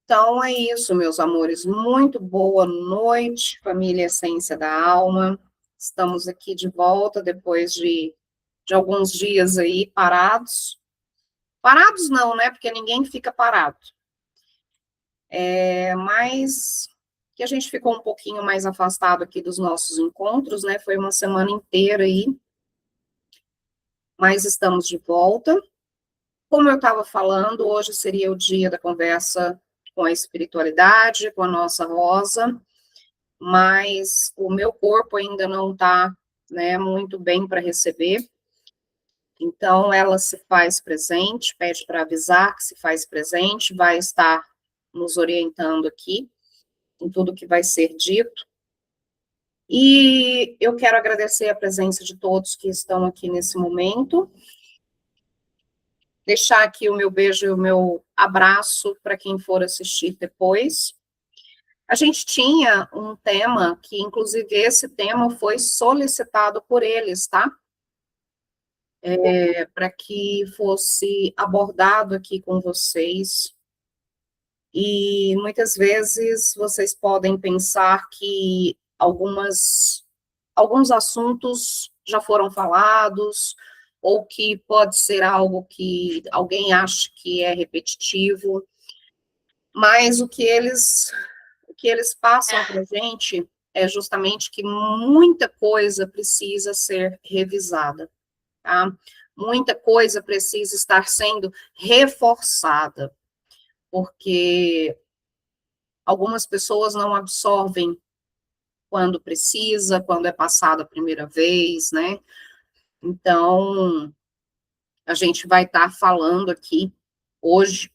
Então, é isso, meus amores. Muito boa noite, família Essência da Alma. Estamos aqui de volta depois de alguns dias aí parados. Parados não, né? Porque ninguém fica parado. Mas que a gente ficou um pouquinho mais afastado aqui dos nossos encontros, né? Foi uma semana inteira aí. Mas estamos de volta. Como eu estava falando, hoje seria o dia da conversa com a espiritualidade, com a nossa Rosa, mas o meu corpo ainda não está, né, muito bem para receber. Então, ela se faz presente, pede para avisar que se faz presente, vai estar nos orientando aqui em tudo que vai ser dito. E eu quero agradecer a presença de todos que estão aqui nesse momento. Deixar aqui o meu beijo e o meu abraço para quem for assistir depois. A gente tinha um tema, que inclusive esse tema foi solicitado por eles, tá? Para que fosse abordado aqui com vocês. E muitas vezes vocês podem pensar que alguns assuntos já foram falados, ou que pode ser algo que alguém acha que é repetitivo, mas o que eles passam para a gente é justamente que muita coisa precisa ser revisada, tá? Muita coisa precisa estar sendo reforçada, porque algumas pessoas não absorvem quando precisa, quando é passado a primeira vez, né? Então, a gente vai estar falando aqui hoje,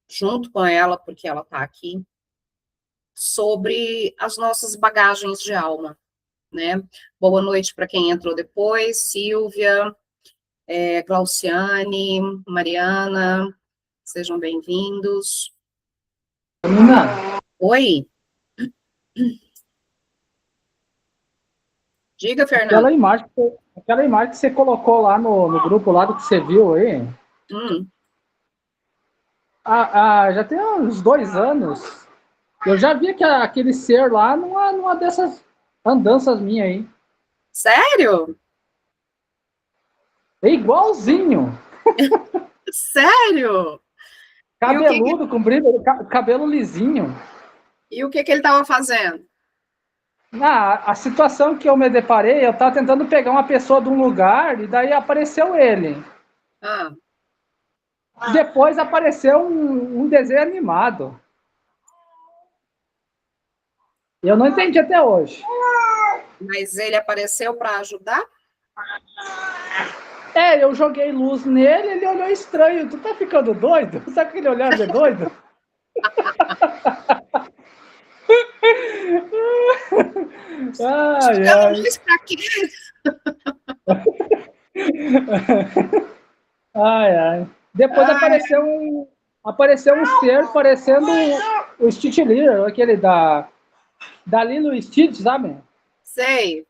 junto com ela, porque ela está aqui, sobre as nossas bagagens de alma, né? Boa noite para quem entrou depois, Silvia, Glauciane, Mariana, sejam bem-vindos. Menina, Oi? Diga, Fernando. aquela imagem que você colocou lá no grupo lá do que você viu aí, Hum, já tem uns 2 anos, eu já vi que aquele ser lá numa dessas andanças minhas aí. sério? É igualzinho. Sério? E o que que, Cabeludo, comprido, cabelo lisinho. que ele estava fazendo? A situação que eu me deparei, eu tava tentando pegar uma pessoa de um lugar e daí apareceu ele. Ah, Depois apareceu um desenho animado. Eu não entendi até hoje. mas ele apareceu para ajudar? Eu joguei luz nele, ele olhou estranho. Tu tá ficando doido? Sabe aquele olhar de doido? Ai, Jogando ai. luz para quê? Ai, ai. Depois Ai, apareceu um ser parecendo o Stitch Little, aquele da Lilo Stitch, sabe? sei.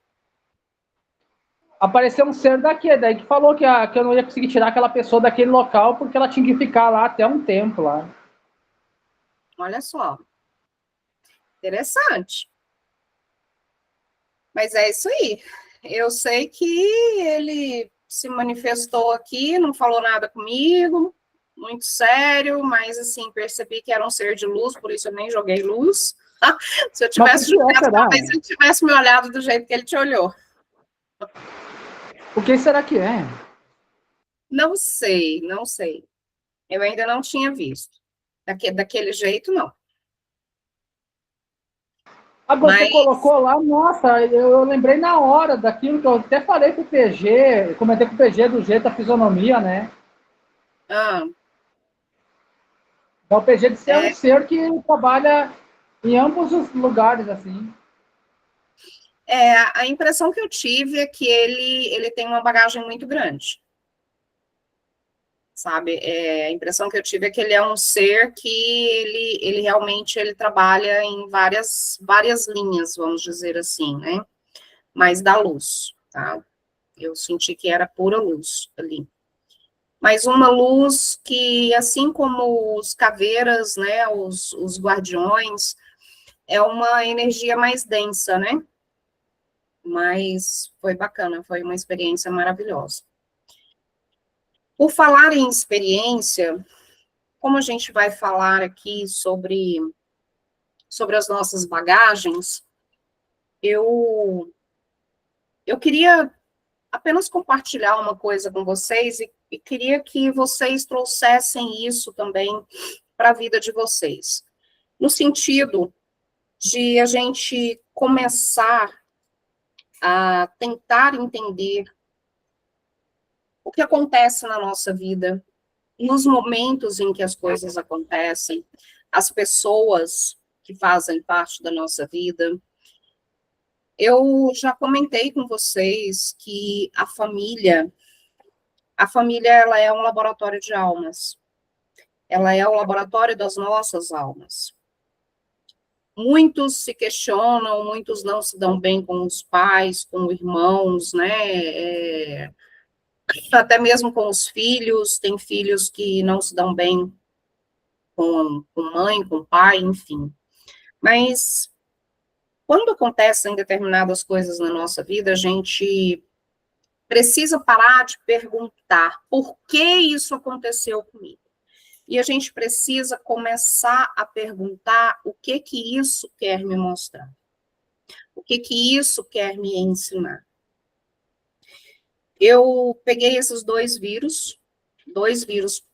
Apareceu um ser daí que falou que eu não ia conseguir tirar aquela pessoa daquele local porque ela tinha que ficar lá até um tempo lá. Olha só, interessante. Mas é isso aí. Eu sei que ele se manifestou aqui, não falou nada comigo, muito sério, mas assim, percebi que era um ser de luz, por isso eu nem joguei luz. Se eu Mas por tivesse que é, jogado, será? talvez ele tivesse me olhado do jeito que ele te olhou. O que será que é? Não sei, não sei. Eu ainda não tinha visto. Daquele jeito, não. Agora você Mas, colocou lá, nossa, eu lembrei na hora daquilo que eu até falei com o PG, comentei com o PG do jeito da fisionomia, né? ah, Então o PG disse é um é, ser que trabalha em ambos os lugares, assim. a impressão que eu tive é que ele tem uma bagagem muito grande, sabe? A impressão que eu tive é que ele é um ser que ele realmente ele trabalha em várias linhas, vamos dizer assim, né? Mas da luz, tá? Eu senti que era pura luz ali. mas uma luz que, assim como os caveiras, né, os guardiões, é uma energia mais densa, né? Mas foi bacana, foi uma experiência maravilhosa. Por falar em experiência, como a gente vai falar aqui sobre as nossas bagagens, eu queria apenas compartilhar uma coisa com vocês e queria que vocês trouxessem isso também para a vida de vocês. No sentido de a gente começar a tentar entender o que acontece na nossa vida, nos momentos em que as coisas acontecem, as pessoas que fazem parte da nossa vida. Eu já comentei com vocês que a família ela é um laboratório de almas. Ela é o laboratório das nossas almas. Muitos se questionam, muitos não se dão bem com os pais, com irmãos, né? Até mesmo com os filhos, tem filhos que não se dão bem com mãe, com pai, enfim. Mas quando acontecem determinadas coisas na nossa vida, a gente precisa parar de perguntar por que isso aconteceu comigo. E a gente precisa começar a perguntar o que isso quer me mostrar. O que isso quer me ensinar. Eu peguei esses dois vírus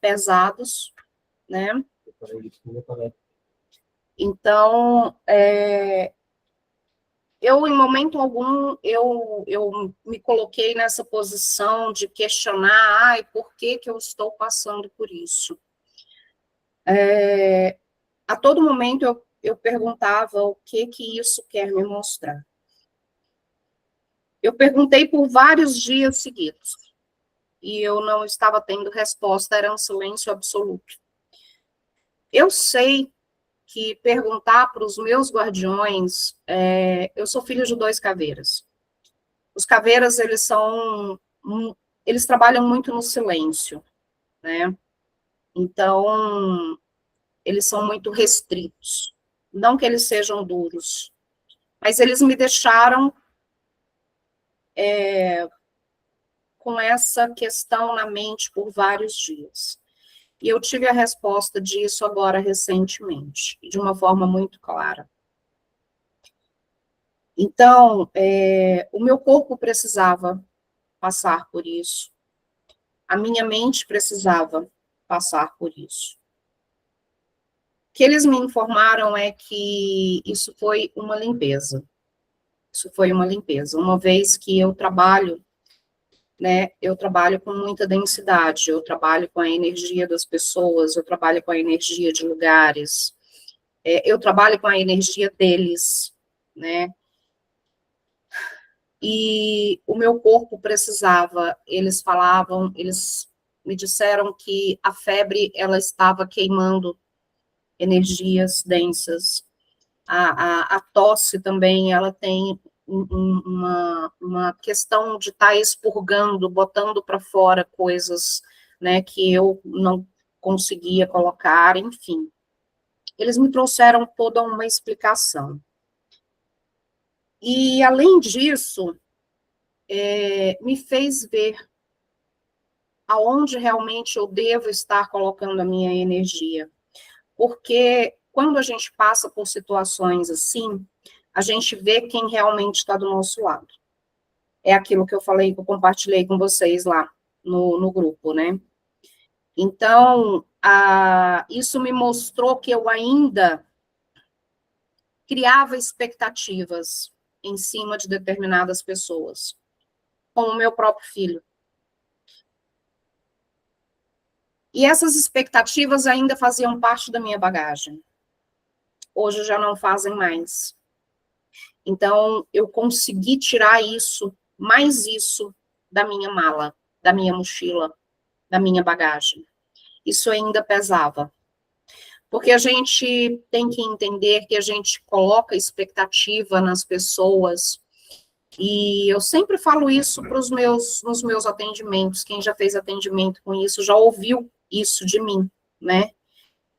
pesados, né? Então, eu, em momento algum, eu me coloquei nessa posição de questionar, ai, por que eu estou passando por isso? A todo momento eu perguntava o que isso quer me mostrar. Eu perguntei por vários dias seguidos, e eu não estava tendo resposta, era um silêncio absoluto. Eu sei que perguntar para os meus guardiões, eu sou filho de 2 caveiras. Os caveiras, eles trabalham muito no silêncio, né? Então, eles são muito restritos. Não que eles sejam duros, mas eles me deixaram com essa questão na mente por vários dias. E eu tive a resposta disso agora recentemente, de uma forma muito clara. Então, o meu corpo precisava passar por isso. A minha mente precisava passar por isso. O que eles me informaram é que isso foi uma limpeza. Isso foi uma limpeza. Uma vez que eu trabalho, né, eu trabalho com muita densidade, eu trabalho com a energia das pessoas, eu trabalho com a energia de lugares, eu trabalho com a energia deles, né, e o meu corpo precisava, eles me disseram que a febre, ela estava queimando energias densas, a tosse também, ela tem uma questão de estar expurgando, botando para fora coisas, né, que eu não conseguia colocar, enfim. Eles me trouxeram toda uma explicação. E, além disso, me fez ver aonde realmente eu devo estar colocando a minha energia. Porque quando a gente passa por situações assim, a gente vê quem realmente está do nosso lado. É aquilo que eu falei, que eu compartilhei com vocês lá no grupo, né? Então, isso me mostrou que eu ainda criava expectativas em cima de determinadas pessoas, como o meu próprio filho. E essas expectativas ainda faziam parte da minha bagagem. Hoje já não fazem mais. Então, eu consegui tirar mais isso da minha mala, da minha mochila, da minha bagagem. Isso ainda pesava. Porque a gente tem que entender que a gente coloca expectativa nas pessoas E eu sempre falo isso nos meus atendimentos. Quem já fez atendimento com isso já ouviu isso de mim, né?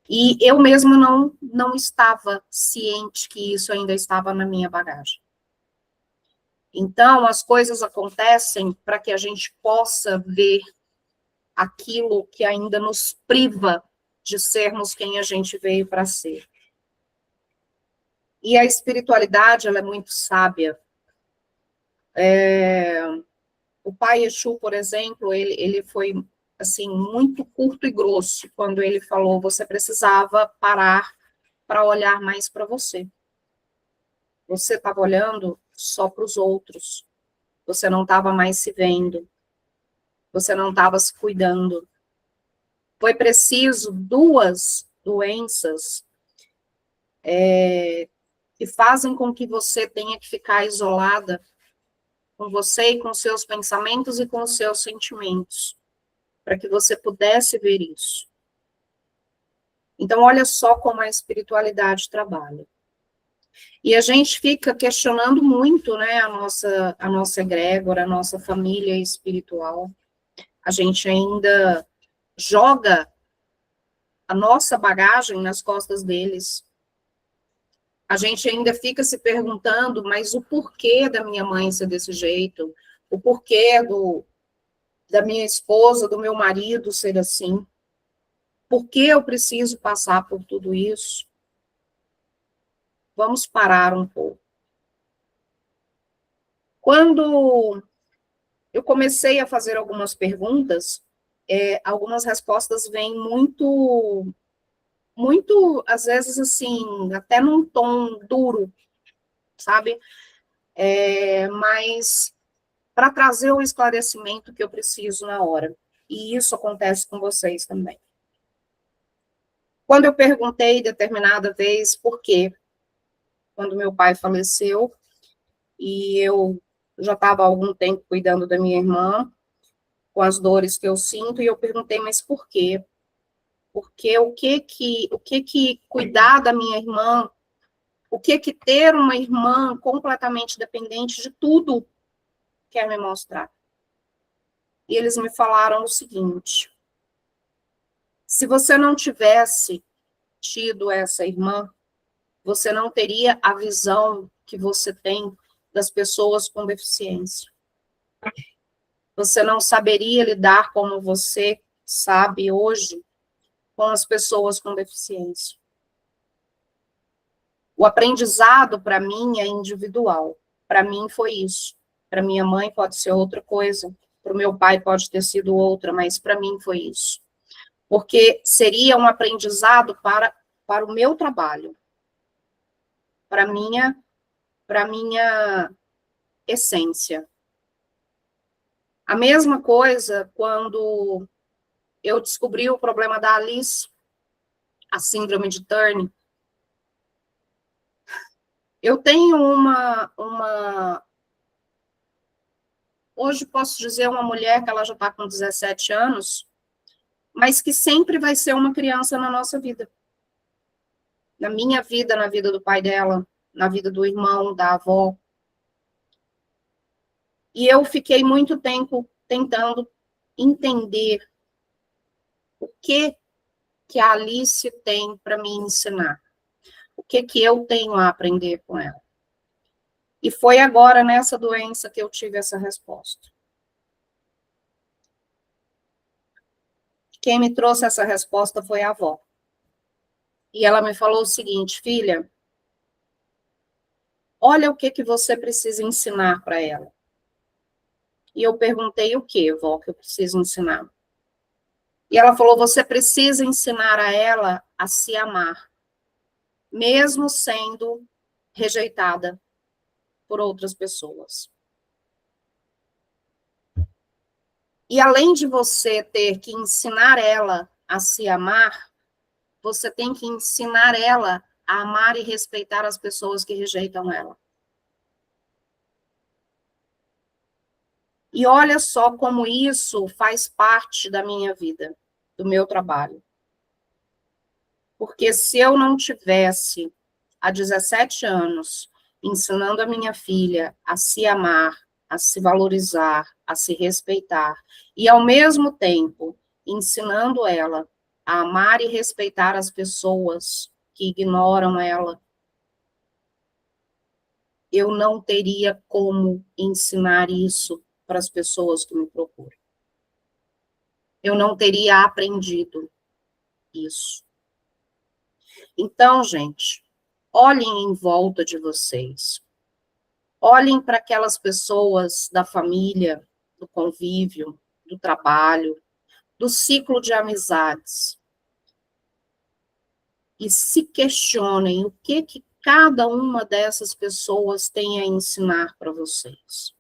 E eu mesma não estava ciente que isso ainda estava na minha bagagem. Então, as coisas acontecem para que a gente possa ver aquilo que ainda nos priva de sermos quem a gente veio para ser. E a espiritualidade, ela é muito sábia. O pai Exu, por exemplo, ele foi, assim, muito curto e grosso quando ele falou, você precisava parar para olhar mais para você. Você estava olhando só para os outros. Você não estava mais se vendo. Você não estava se cuidando. Foi preciso duas doenças que fazem com que você tenha que ficar isolada com você e com seus pensamentos e com os seus sentimentos, para que você pudesse ver isso. Então, olha só como a espiritualidade trabalha. E a gente fica questionando muito, né, a nossa egrégora, a nossa família espiritual. A gente ainda joga a nossa bagagem nas costas deles. A gente ainda fica se perguntando, mas o porquê da minha mãe ser desse jeito? O porquê da minha esposa, do meu marido ser assim? Por que eu preciso passar por tudo isso? Vamos parar um pouco. Quando eu comecei a fazer algumas perguntas, algumas respostas vêm muito, às vezes, assim, até num tom duro, sabe? Mas para trazer o esclarecimento que eu preciso na hora. E isso acontece com vocês também. Quando eu perguntei determinada vez por quê, quando meu pai faleceu, e eu já estava há algum tempo cuidando da minha irmã, com as dores que eu sinto, e eu perguntei, mas por quê? Porque o que cuidar da minha irmã, o que ter uma irmã completamente dependente de tudo quer me mostrar? E eles me falaram o seguinte: se você não tivesse tido essa irmã, você não teria a visão que você tem das pessoas com deficiência. Você não saberia lidar como você sabe hoje com as pessoas com deficiência. O aprendizado, para mim, é individual. Para mim, foi isso. Para minha mãe, pode ser outra coisa. Para o meu pai, pode ter sido outra, mas para mim, foi isso. Porque seria um aprendizado para o meu trabalho, para minha essência. A mesma coisa quando eu descobri o problema da Alice, a síndrome de Turner. Eu tenho hoje posso dizer uma mulher que ela já está com 17 anos, mas que sempre vai ser uma criança na nossa vida. Na minha vida, na vida do pai dela, na vida do irmão, da avó. E eu fiquei muito tempo tentando entender o que a Alice tem para me ensinar. O que eu tenho a aprender com ela. E foi agora nessa doença que eu tive essa resposta. Quem me trouxe essa resposta foi a avó. E ela me falou o seguinte: filha, olha o que você precisa ensinar para ela. E eu perguntei o que, vó, que eu preciso ensinar. E ela falou: você precisa ensinar a ela a se amar, mesmo sendo rejeitada por outras pessoas. E além de você ter que ensinar ela a se amar, você tem que ensinar ela a amar e respeitar as pessoas que rejeitam ela. E olha só como isso faz parte da minha vida, do meu trabalho. Porque se eu não tivesse, há 17 anos, ensinando a minha filha a se amar, a se valorizar, a se respeitar, e ao mesmo tempo ensinando ela a amar e respeitar as pessoas que ignoram ela, eu não teria como ensinar isso para as pessoas que me procuram. Eu não teria aprendido isso. Então, gente, olhem em volta de vocês. Olhem para aquelas pessoas da família, do convívio, do trabalho, do ciclo de amizades. E se questionem o que cada uma dessas pessoas tem a ensinar para vocês.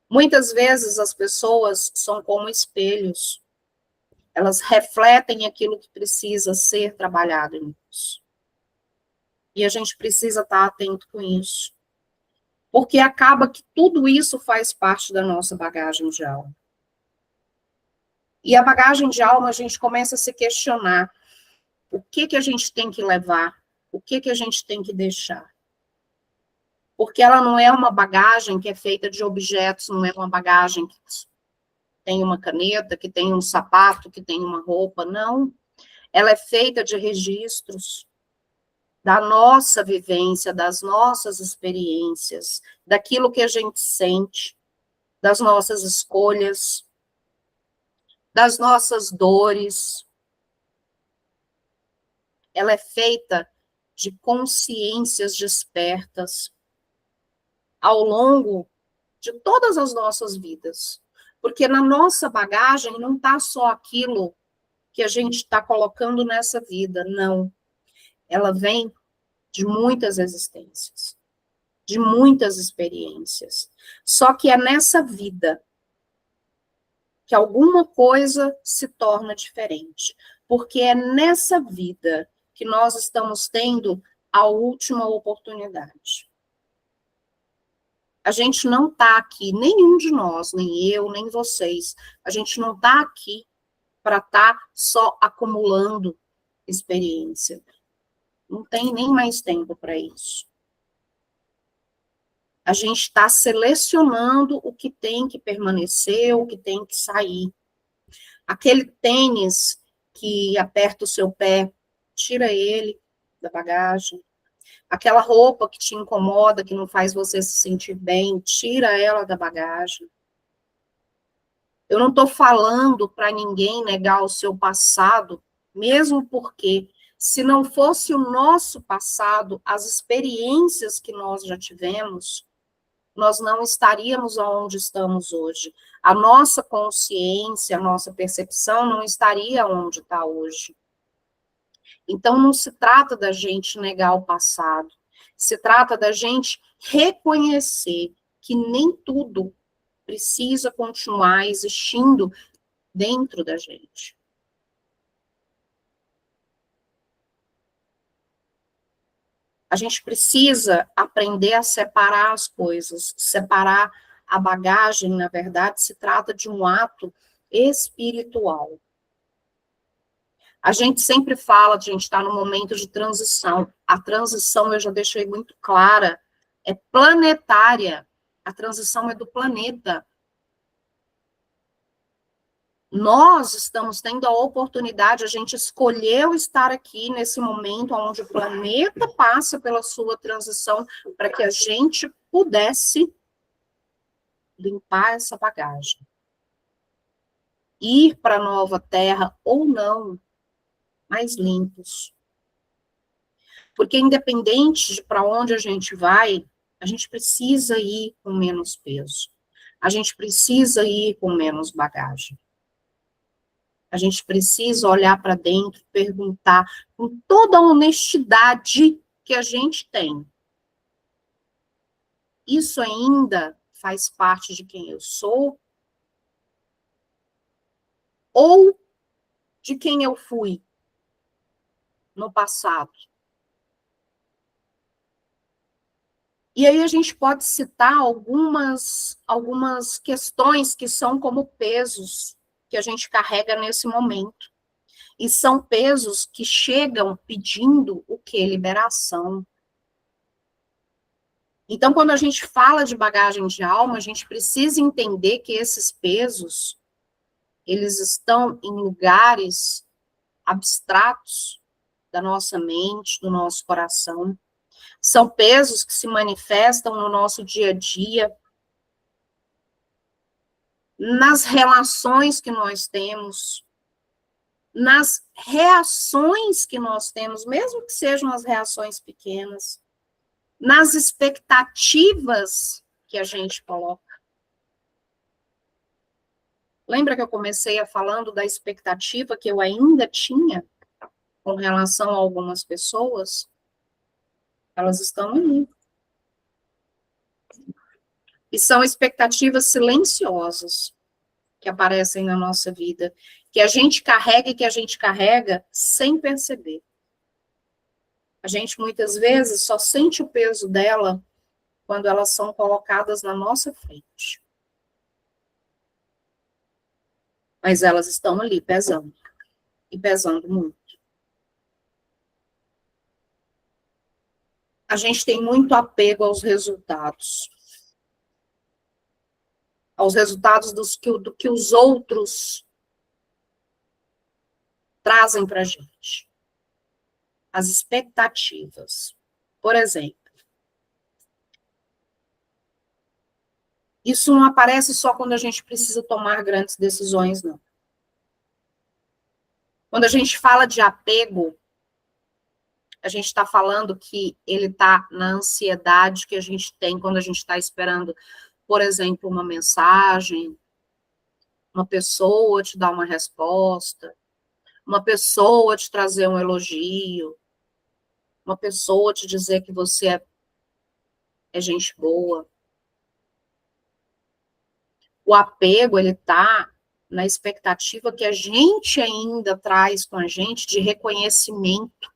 Muitas vezes as pessoas são como espelhos. Elas refletem aquilo que precisa ser trabalhado em nós. E a gente precisa estar atento com isso. Porque acaba que tudo isso faz parte da nossa bagagem de alma. E a bagagem de alma, a gente começa a se questionar o que a gente tem que levar, o que a gente tem que deixar. Porque ela não é uma bagagem que é feita de objetos, não é uma bagagem que tem uma caneta, que tem um sapato, que tem uma roupa, não. Ela é feita de registros da nossa vivência, das nossas experiências, daquilo que a gente sente, das nossas escolhas, das nossas dores. Ela é feita de consciências despertas ao longo de todas as nossas vidas. Porque na nossa bagagem não está só aquilo que a gente está colocando nessa vida, não. Ela vem de muitas existências, de muitas experiências. Só que é nessa vida que alguma coisa se torna diferente. Porque é nessa vida que nós estamos tendo a última oportunidade. A gente não está aqui, nenhum de nós, nem eu, nem vocês, a gente não está aqui para estar só acumulando experiência. Não tem nem mais tempo para isso. A gente está selecionando o que tem que permanecer, o que tem que sair. Aquele tênis que aperta o seu pé, tira ele da bagagem. Aquela roupa que te incomoda, que não faz você se sentir bem, tira ela da bagagem. Eu não estou falando para ninguém negar o seu passado, mesmo porque, se não fosse o nosso passado, as experiências que nós já tivemos, nós não estaríamos onde estamos hoje. A nossa consciência, a nossa percepção não estaria onde está hoje. Então, não se trata da gente negar o passado, se trata da gente reconhecer que nem tudo precisa continuar existindo dentro da gente. A gente precisa aprender a separar as coisas, separar a bagagem, na verdade, se trata de um ato espiritual. A gente sempre fala, a gente está no momento de transição. A transição, eu já deixei muito clara, é planetária. A transição é do planeta. Nós estamos tendo a oportunidade, a gente escolheu estar aqui nesse momento onde o planeta passa pela sua transição para que a gente pudesse limpar essa bagagem. Ir para a nova terra ou não, mais limpos. Porque independente de para onde a gente precisa ir com menos peso. A gente precisa ir com menos bagagem. A gente precisa olhar para dentro, perguntar com toda a honestidade que a gente tem. Isso ainda faz parte de quem eu sou? Ou de quem eu fui no passado? E aí a gente pode citar algumas questões que são como pesos que a gente carrega nesse momento. E são pesos que chegam pedindo o quê? Liberação. Então, quando a gente fala de bagagem de alma, a gente precisa entender que esses pesos, eles estão em lugares abstratos da nossa mente, do nosso coração. São pesos que se manifestam no nosso dia a dia, nas relações que nós temos, nas reações que nós temos, mesmo que sejam as reações pequenas, nas expectativas que a gente coloca. Lembra que eu comecei falando da expectativa que eu ainda tinha com relação a algumas pessoas? Elas estão ali. E são expectativas silenciosas que aparecem na nossa vida, que a gente carrega e que a gente carrega sem perceber. A gente, muitas vezes, só sente o peso dela quando elas são colocadas na nossa frente. Mas elas estão ali, pesando. E pesando muito. A gente tem muito apego aos resultados. Aos resultados do que os outros trazem para a gente. As expectativas. Por exemplo, isso não aparece só quando a gente precisa tomar grandes decisões, não. Quando a gente fala de apego, a gente está falando que ele está na ansiedade que a gente tem quando a gente está esperando, por exemplo, uma mensagem, uma pessoa te dar uma resposta, uma pessoa te trazer um elogio, uma pessoa te dizer que você é gente boa. O apego, ele está na expectativa que a gente ainda traz com a gente de reconhecimento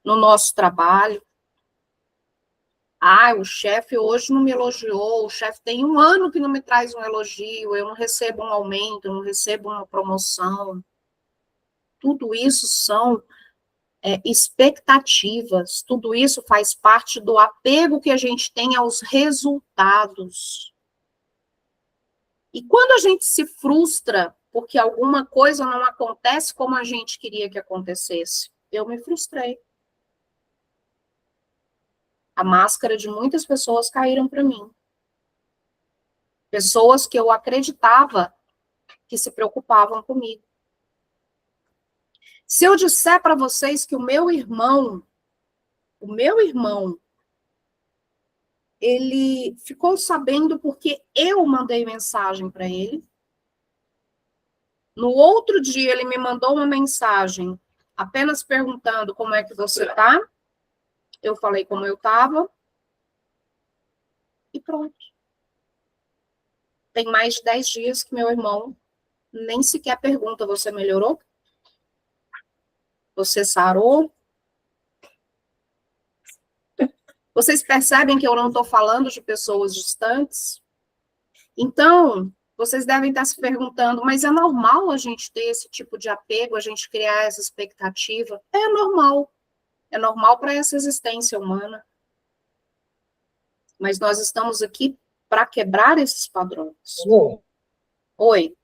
no nosso trabalho. Ah, o chefe hoje não me elogiou, o chefe tem 1 ano que não me traz um elogio, eu não recebo um aumento, eu não recebo uma promoção. Tudo isso são expectativas, tudo isso faz parte do apego que a gente tem aos resultados. E quando a gente se frustra porque alguma coisa não acontece como a gente queria que acontecesse, eu me frustrei. A máscara de muitas pessoas caíram para mim. Pessoas que eu acreditava que se preocupavam comigo. Se eu disser para vocês que o meu irmão, ele ficou sabendo porque eu mandei mensagem para ele. No outro dia, ele me mandou uma mensagem apenas perguntando como é que você tá. Eu falei como eu estava. E pronto. Tem mais de 10 dias que meu irmão nem sequer pergunta, você melhorou? Você sarou? Vocês percebem que eu não estou falando de pessoas distantes? Então, vocês devem estar se perguntando, mas é normal a gente ter esse tipo de apego, a gente criar essa expectativa? É normal. É normal para essa existência humana. Mas nós estamos aqui para quebrar esses padrões. Oi.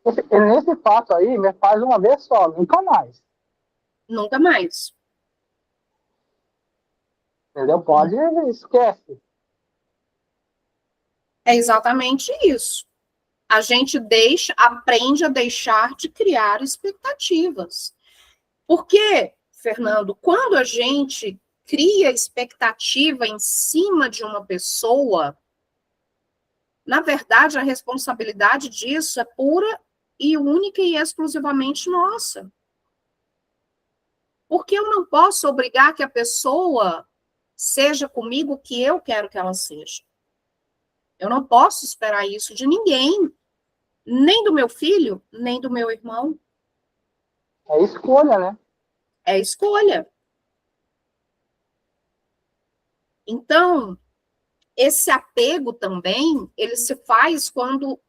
Nesse fato aí, me faz uma vez só, nunca mais. Nunca mais. Entendeu? Pode, esquece. É exatamente isso. A gente aprende a deixar de criar expectativas. Porque, Fernando, quando a gente cria expectativa em cima de uma pessoa, na verdade, a responsabilidade disso é pura e única e exclusivamente nossa. Porque eu não posso obrigar que a pessoa seja comigo o que eu quero que ela seja. Eu não posso esperar isso de ninguém, nem do meu filho, nem do meu irmão. É escolha, né? É escolha. Então, esse apego também, ele se faz quando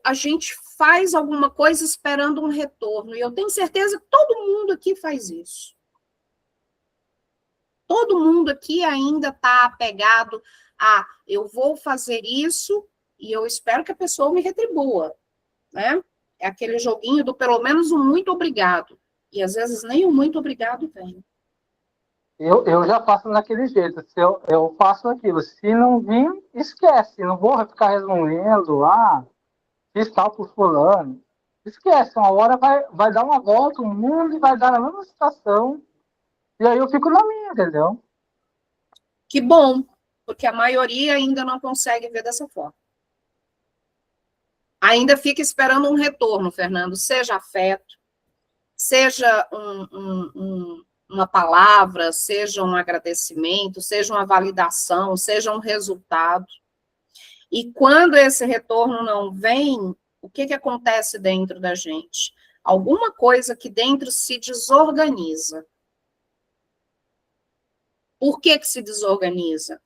a gente faz alguma coisa esperando um retorno. E eu tenho certeza que todo mundo aqui faz isso. Todo mundo aqui ainda está apegado a eu vou fazer isso e eu espero que a pessoa me retribua, né? É aquele joguinho do pelo menos um muito obrigado. E às vezes nem o muito obrigado vem. Eu já faço daquele jeito. Se eu faço aquilo. Se não vir, esquece. Não vou ficar resmungando. Fiz tal por fulano. Esquece. Uma hora vai dar uma volta, o mundo vai dar na mesma situação. E aí eu fico na minha, entendeu? Que bom, porque a maioria ainda não consegue ver dessa forma. Ainda fica esperando um retorno, Fernando, seja afeto, seja uma palavra, seja um agradecimento, seja uma validação, seja um resultado. E quando esse retorno não vem, o que acontece dentro da gente? Alguma coisa que dentro se desorganiza. Por que se desorganiza?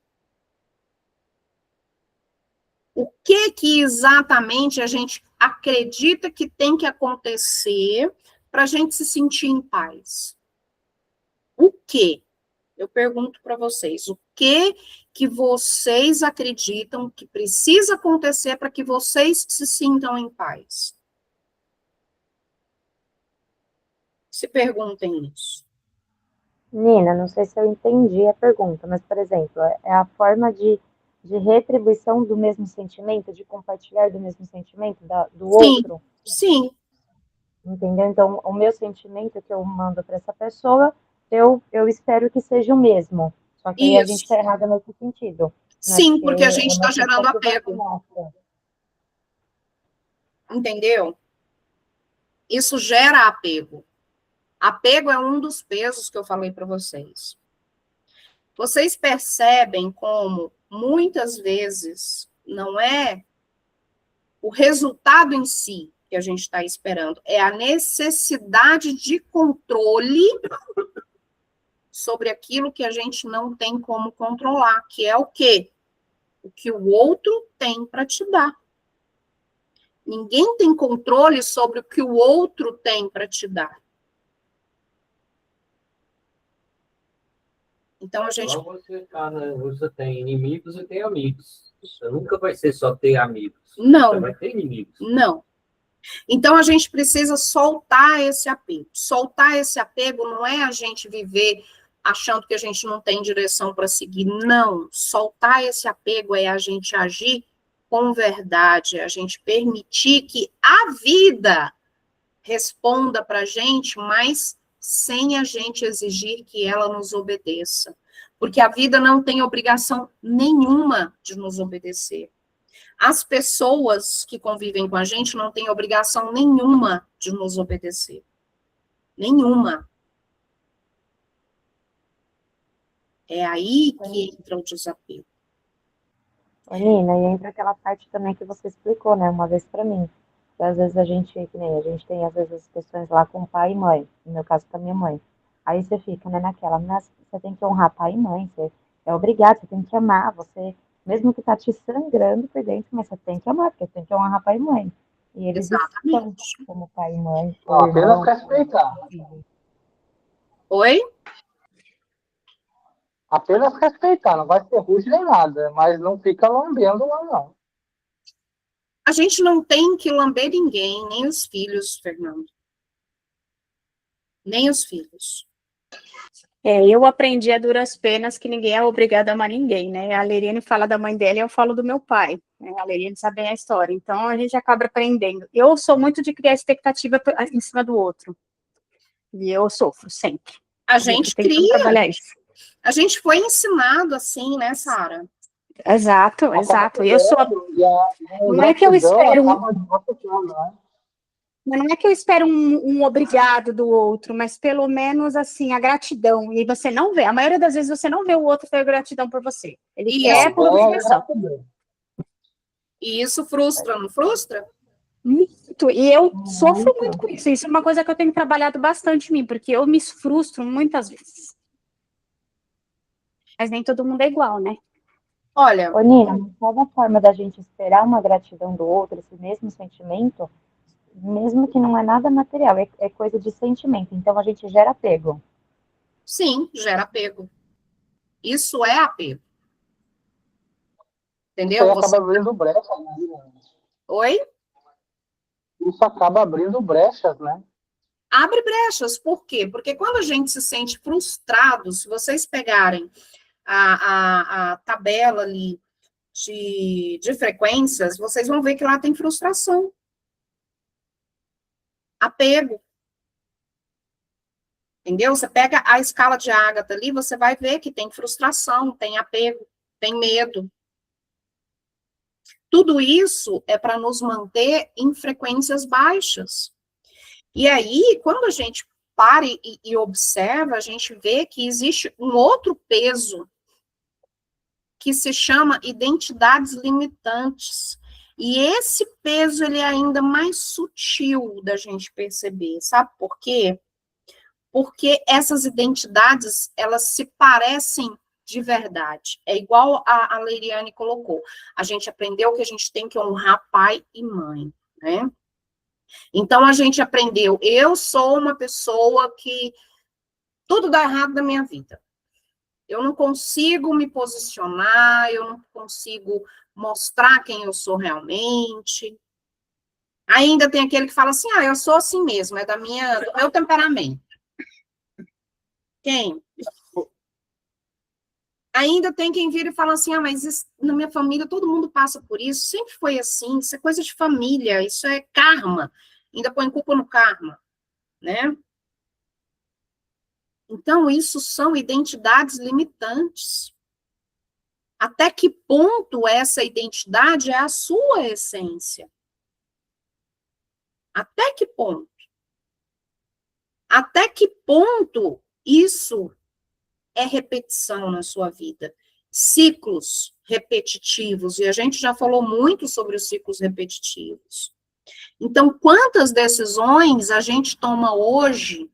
O que exatamente a gente acredita que tem que acontecer para a gente se sentir em paz? O que? Eu pergunto para vocês, o que vocês acreditam que precisa acontecer para que vocês se sintam em paz? Se perguntem isso. Nina, não sei se eu entendi a pergunta, mas, por exemplo, é a forma de retribuição do mesmo sentimento, de compartilhar do mesmo sentimento do Sim, outro? sim. Entendeu? Então, o meu sentimento que eu mando para essa pessoa, eu espero que seja o mesmo. Só que aí a gente Isso. está errada nesse sentido, né? Sim, Porque porque a é gente uma está gerando expectativa apego, nossa. entendeu? Isso gera apego. Apego é um dos pesos que eu falei para vocês. Vocês percebem como muitas vezes não é o resultado em si que a gente está esperando, é a necessidade de controle sobre aquilo que a gente não tem como controlar, que é o quê? O que o outro tem para te dar. Ninguém tem controle sobre o que o outro tem para te dar. Então a gente. Igual você, cara, você tem inimigos e tem amigos. Você nunca vai ser só ter amigos. Não. Você vai ter inimigos. Não. Então a gente precisa soltar esse apego. Soltar esse apego não é a gente viver achando que a gente não tem direção para seguir. Não. Soltar esse apego é a gente agir com verdade, é a gente permitir que a vida responda para a gente, mas sem a gente exigir que ela nos obedeça. Porque a vida não tem obrigação nenhuma de nos obedecer. As pessoas que convivem com a gente não têm obrigação nenhuma de nos obedecer. Nenhuma. É aí que entra o desapego. Nina, e entra aquela parte também que você explicou, né, uma vez para mim. Que às vezes a gente, que nem a gente tem às vezes as questões lá com pai e mãe, no meu caso com a minha mãe. Aí você fica, né, naquela, mas você tem que honrar pai e mãe, você é obrigado, você tem que amar, você, mesmo que tá te sangrando por dentro, mas você tem que amar, porque você tem que honrar pai e mãe. E eles estão Exatamente. como pai e mãe, Ó, ou apenas irmão, respeitar. Oi? Apenas respeitar, não vai ser rude nem nada, mas não fica lambendo lá, não. A gente não tem que lamber ninguém, nem os filhos, Fernando. Nem os filhos. Eu aprendi a duras penas que ninguém é obrigado a amar ninguém, né? A Leriane fala da mãe dela e eu falo do meu pai, né? A Leriane sabe bem a história, então a gente acaba aprendendo. Eu sou muito de criar expectativa em cima do outro, e eu sofro sempre. A Eu tô gente tentando cria. trabalhar isso. A gente foi ensinado assim, né, Sara? Exato, exato. Eu sou. Não é que eu Ingratidão espero acaba machucando, né? Mas não é que eu espero um obrigado do outro, mas pelo menos assim, a gratidão. E você não vê, a maioria das vezes você não vê o outro ter gratidão por você. Ele quer por obrigação. E isso frustra, não frustra? Muito. E eu sofro muito com isso. Isso é uma coisa que eu tenho trabalhado bastante em mim, porque eu me frustro muitas vezes. Mas nem todo mundo é igual, né? Olha, Ô, Nina, toda forma da gente esperar uma gratidão do outro, esse mesmo sentimento, mesmo que não é nada material, é coisa de sentimento. Então a gente gera apego. sim, gera apego. Isso é apego. Entendeu? Isso aí acaba abrindo brecha, né? Oi? Isso acaba abrindo brechas, né? Abre brechas, por quê? Porque quando a gente se sente frustrado, se vocês pegarem a tabela ali de frequências, vocês vão ver que lá tem frustração, apego. Entendeu? Você pega a escala de Ágata ali, você vai ver que tem frustração, tem apego, tem medo. Tudo isso é para nos manter em frequências baixas. E aí, quando a gente para e observa, a gente vê que existe um outro peso que se chama identidades limitantes. E esse peso, ele é ainda mais sutil da gente perceber. Sabe por quê? Porque essas identidades, elas se parecem de verdade. É igual a Leiriane colocou. A gente aprendeu que a gente tem que honrar pai e mãe, né? Então, a gente aprendeu, eu sou uma pessoa que tudo dá errado na minha vida. Eu não consigo me posicionar, eu não consigo mostrar quem eu sou realmente. Ainda tem aquele que fala assim, eu sou assim mesmo, é do meu temperamento. Quem? Ainda tem quem vira e fala assim, mas isso, na minha família todo mundo passa por isso, sempre foi assim, isso é coisa de família, isso é karma. Ainda põe culpa no karma, né? Então, isso são identidades limitantes. Até que ponto essa identidade é a sua essência? Até que ponto? Até que ponto isso é repetição na sua vida? Ciclos repetitivos, e a gente já falou muito sobre os ciclos repetitivos. Então, quantas decisões a gente toma hoje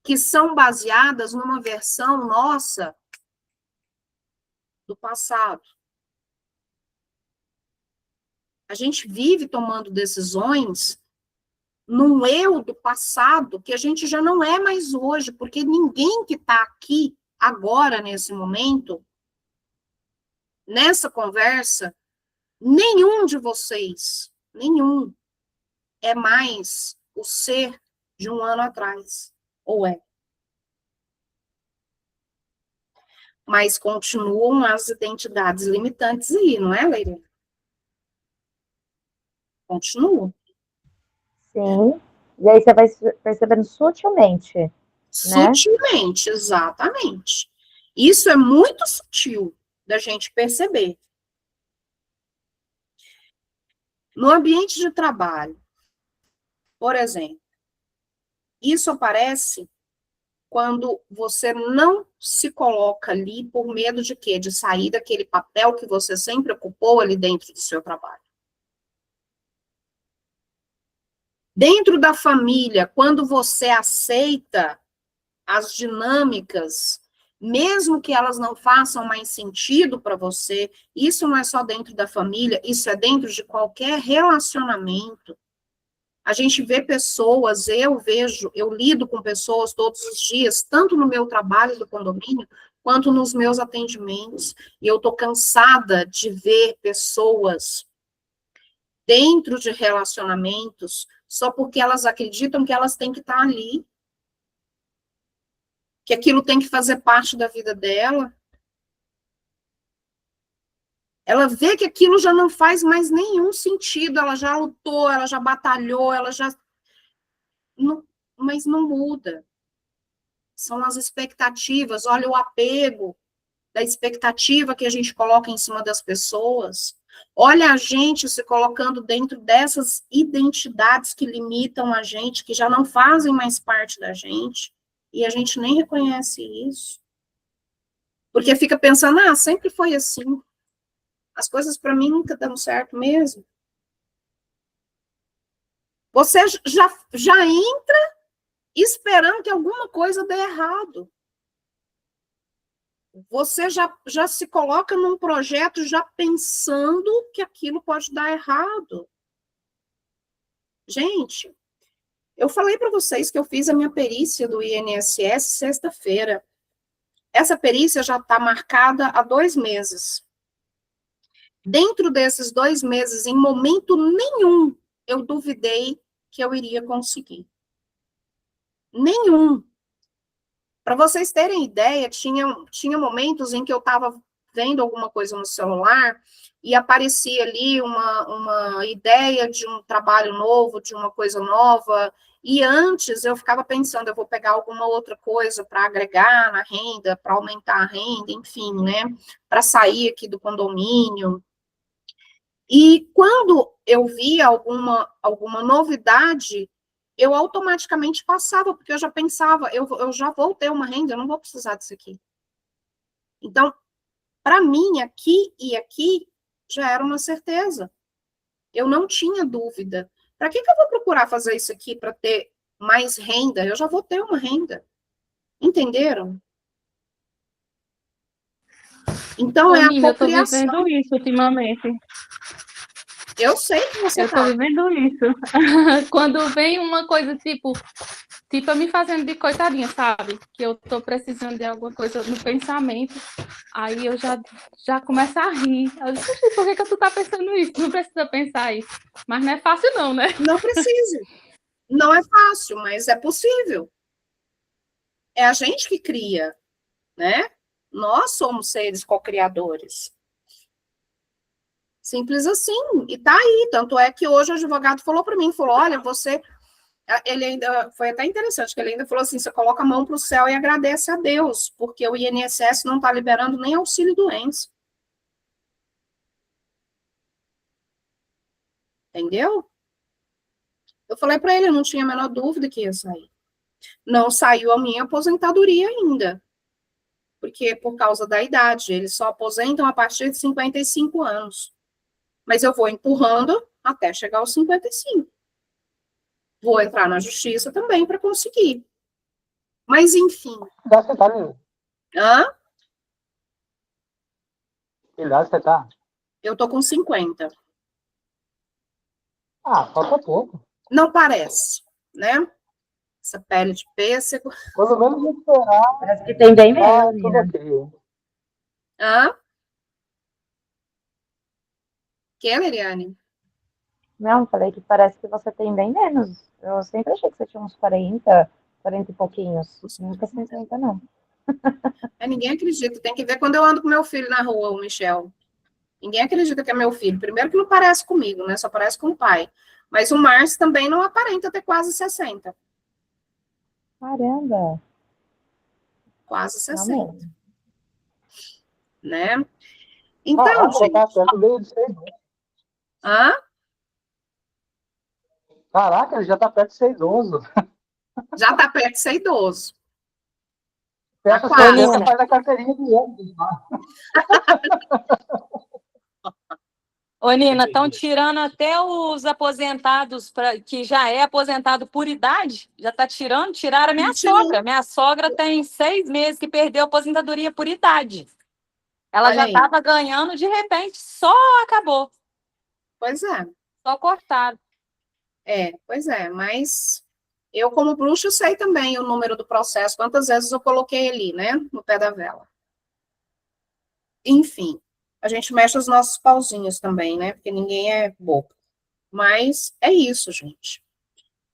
que são baseadas numa versão nossa do passado? A gente vive tomando decisões num eu do passado que a gente já não é mais hoje, porque ninguém que está aqui agora, nesse momento, nessa conversa, nenhum de vocês, nenhum, é mais o ser de um ano atrás, ou é? Mas continuam as identidades limitantes aí, não é, Leila? Continuam. Sim. E aí você vai percebendo sutilmente, né? Sutilmente, exatamente. Isso é muito sutil da gente perceber. No ambiente de trabalho, por exemplo, isso aparece quando você não se coloca ali por medo de quê? De sair daquele papel que você sempre ocupou ali dentro do seu trabalho. Dentro da família, quando você aceita as dinâmicas, mesmo que elas não façam mais sentido para você, isso não é só dentro da família, isso é dentro de qualquer relacionamento. A gente vê pessoas, eu lido com pessoas todos os dias, tanto no meu trabalho do condomínio, quanto nos meus atendimentos, e eu estou cansada de ver pessoas dentro de relacionamentos só porque elas acreditam que elas têm que estar ali, que aquilo tem que fazer parte da vida dela. Ela vê que aquilo já não faz mais nenhum sentido, ela já lutou, ela já batalhou, ela já... Não, mas não muda. São as expectativas, olha o apego da expectativa que a gente coloca em cima das pessoas. Olha a gente se colocando dentro dessas identidades que limitam a gente, que já não fazem mais parte da gente, e a gente nem reconhece isso. Porque fica pensando, sempre foi assim. As coisas para mim nunca dão certo mesmo. Você já entra esperando que alguma coisa dê errado. Você já se coloca num projeto já pensando que aquilo pode dar errado. Gente, eu falei para vocês que eu fiz a minha perícia do INSS sexta-feira. Essa perícia já está marcada há 2 meses. Dentro desses 2 meses, em momento nenhum, eu duvidei que eu iria conseguir. Nenhum. Para vocês terem ideia, tinha momentos em que eu estava vendo alguma coisa no celular e aparecia ali uma ideia de um trabalho novo, de uma coisa nova, e antes eu ficava pensando, eu vou pegar alguma outra coisa para agregar na renda, para aumentar a renda, enfim, né, para sair aqui do condomínio. E quando eu via alguma novidade, eu automaticamente passava, porque eu já pensava, eu já vou ter uma renda, eu não vou precisar disso aqui. Então, para mim, aqui e aqui, já era uma certeza. Eu não tinha dúvida. Para que eu vou procurar fazer isso aqui para ter mais renda? Eu já vou ter uma renda. Entenderam? Então, é a Nina, eu tô cocriação. vivendo isso ultimamente. Eu sei que você Eu tô vivendo isso. Quando vem uma coisa tipo eu me fazendo de coitadinha, sabe? Que eu tô precisando de alguma coisa no pensamento, aí eu já começo a rir. Eu disse, "Oxi, por que tu tá pensando isso? Não precisa pensar isso." Mas não é fácil não, né? Não precisa. Não é fácil, mas é possível. É a gente que cria, né? Nós somos seres co-criadores. Simples assim. E tá aí. Tanto é que hoje o advogado falou para mim, falou, olha, você... Ele ainda... Foi até interessante, que ele ainda falou assim, você coloca a mão para o céu e agradece a Deus, porque o INSS não está liberando nem auxílio-doença. Entendeu? Eu falei para ele, eu não tinha a menor dúvida que ia sair. Não saiu a minha aposentadoria ainda. Porque por causa da idade, eles só aposentam a partir de 55 anos. Mas eu vou empurrando até chegar aos 55. Vou entrar na justiça também para conseguir. Mas, enfim. Que idade você tá, Nina? Hã? Que idade você tá? Eu tô com 50. Ah, falta pouco. Não parece, né? Essa pele de pêssego. Pelo menos vou esperar. Parece que tem bem Ah, menos, tudo Nina. ok. Hã? Que, Leriane? Não, falei que parece que você tem bem menos. Eu sempre achei que você tinha uns 40, 40 e pouquinhos. Nunca 50, não. Ninguém acredita. Tem que ver quando eu ando com meu filho na rua, o Michel. Ninguém acredita que é meu filho. Primeiro que não parece comigo, né? Só parece com o pai. Mas o Márcio também não aparenta ter quase 60. Caramba. Quase Não 60. mesmo. Né? Então, Caraca, já tá gente... perto dele de ser idoso. Hã? Caraca, ele já tá perto de ser idoso. Já tá perto de ser idoso. Peça quase. 60 faz a carteirinha de ônibus. Ô, Nina, estão tirando até os aposentados, que já é aposentado por idade, já está tirando, tiraram a minha sogra. Minha sogra tem 6 meses que perdeu a aposentadoria por idade. Ela Olha já aí. estava ganhando, de repente, só acabou, Pois é. só cortaram. Pois é, mas eu, como bruxa, sei também o número do processo, quantas vezes eu coloquei ali, né, no pé da vela. Enfim, a gente mexe os nossos pauzinhos também, né, porque ninguém é bobo. Mas é isso, gente.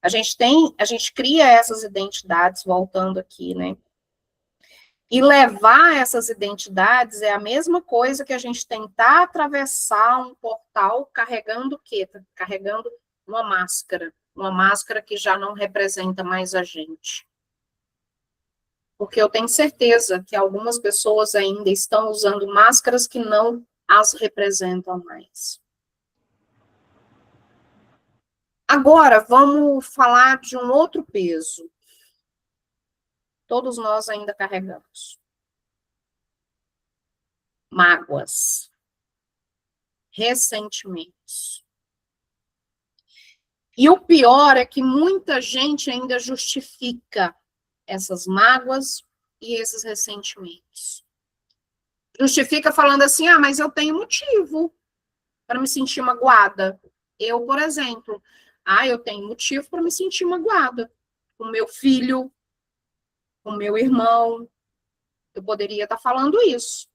A gente cria essas identidades, voltando aqui, né, e levar essas identidades é a mesma coisa que a gente tentar atravessar um portal carregando o quê? Carregando uma máscara que já não representa mais a gente. Porque eu tenho certeza que algumas pessoas ainda estão usando máscaras que não as representam mais. Agora, vamos falar de um outro peso. Todos nós ainda carregamos. Mágoas. Ressentimentos. E o pior é que muita gente ainda justifica essas mágoas e esses ressentimentos. Justifica falando assim, mas eu tenho motivo para me sentir magoada. Eu, por exemplo, eu tenho motivo para me sentir magoada com meu filho, com meu irmão, Eu poderia estar falando isso.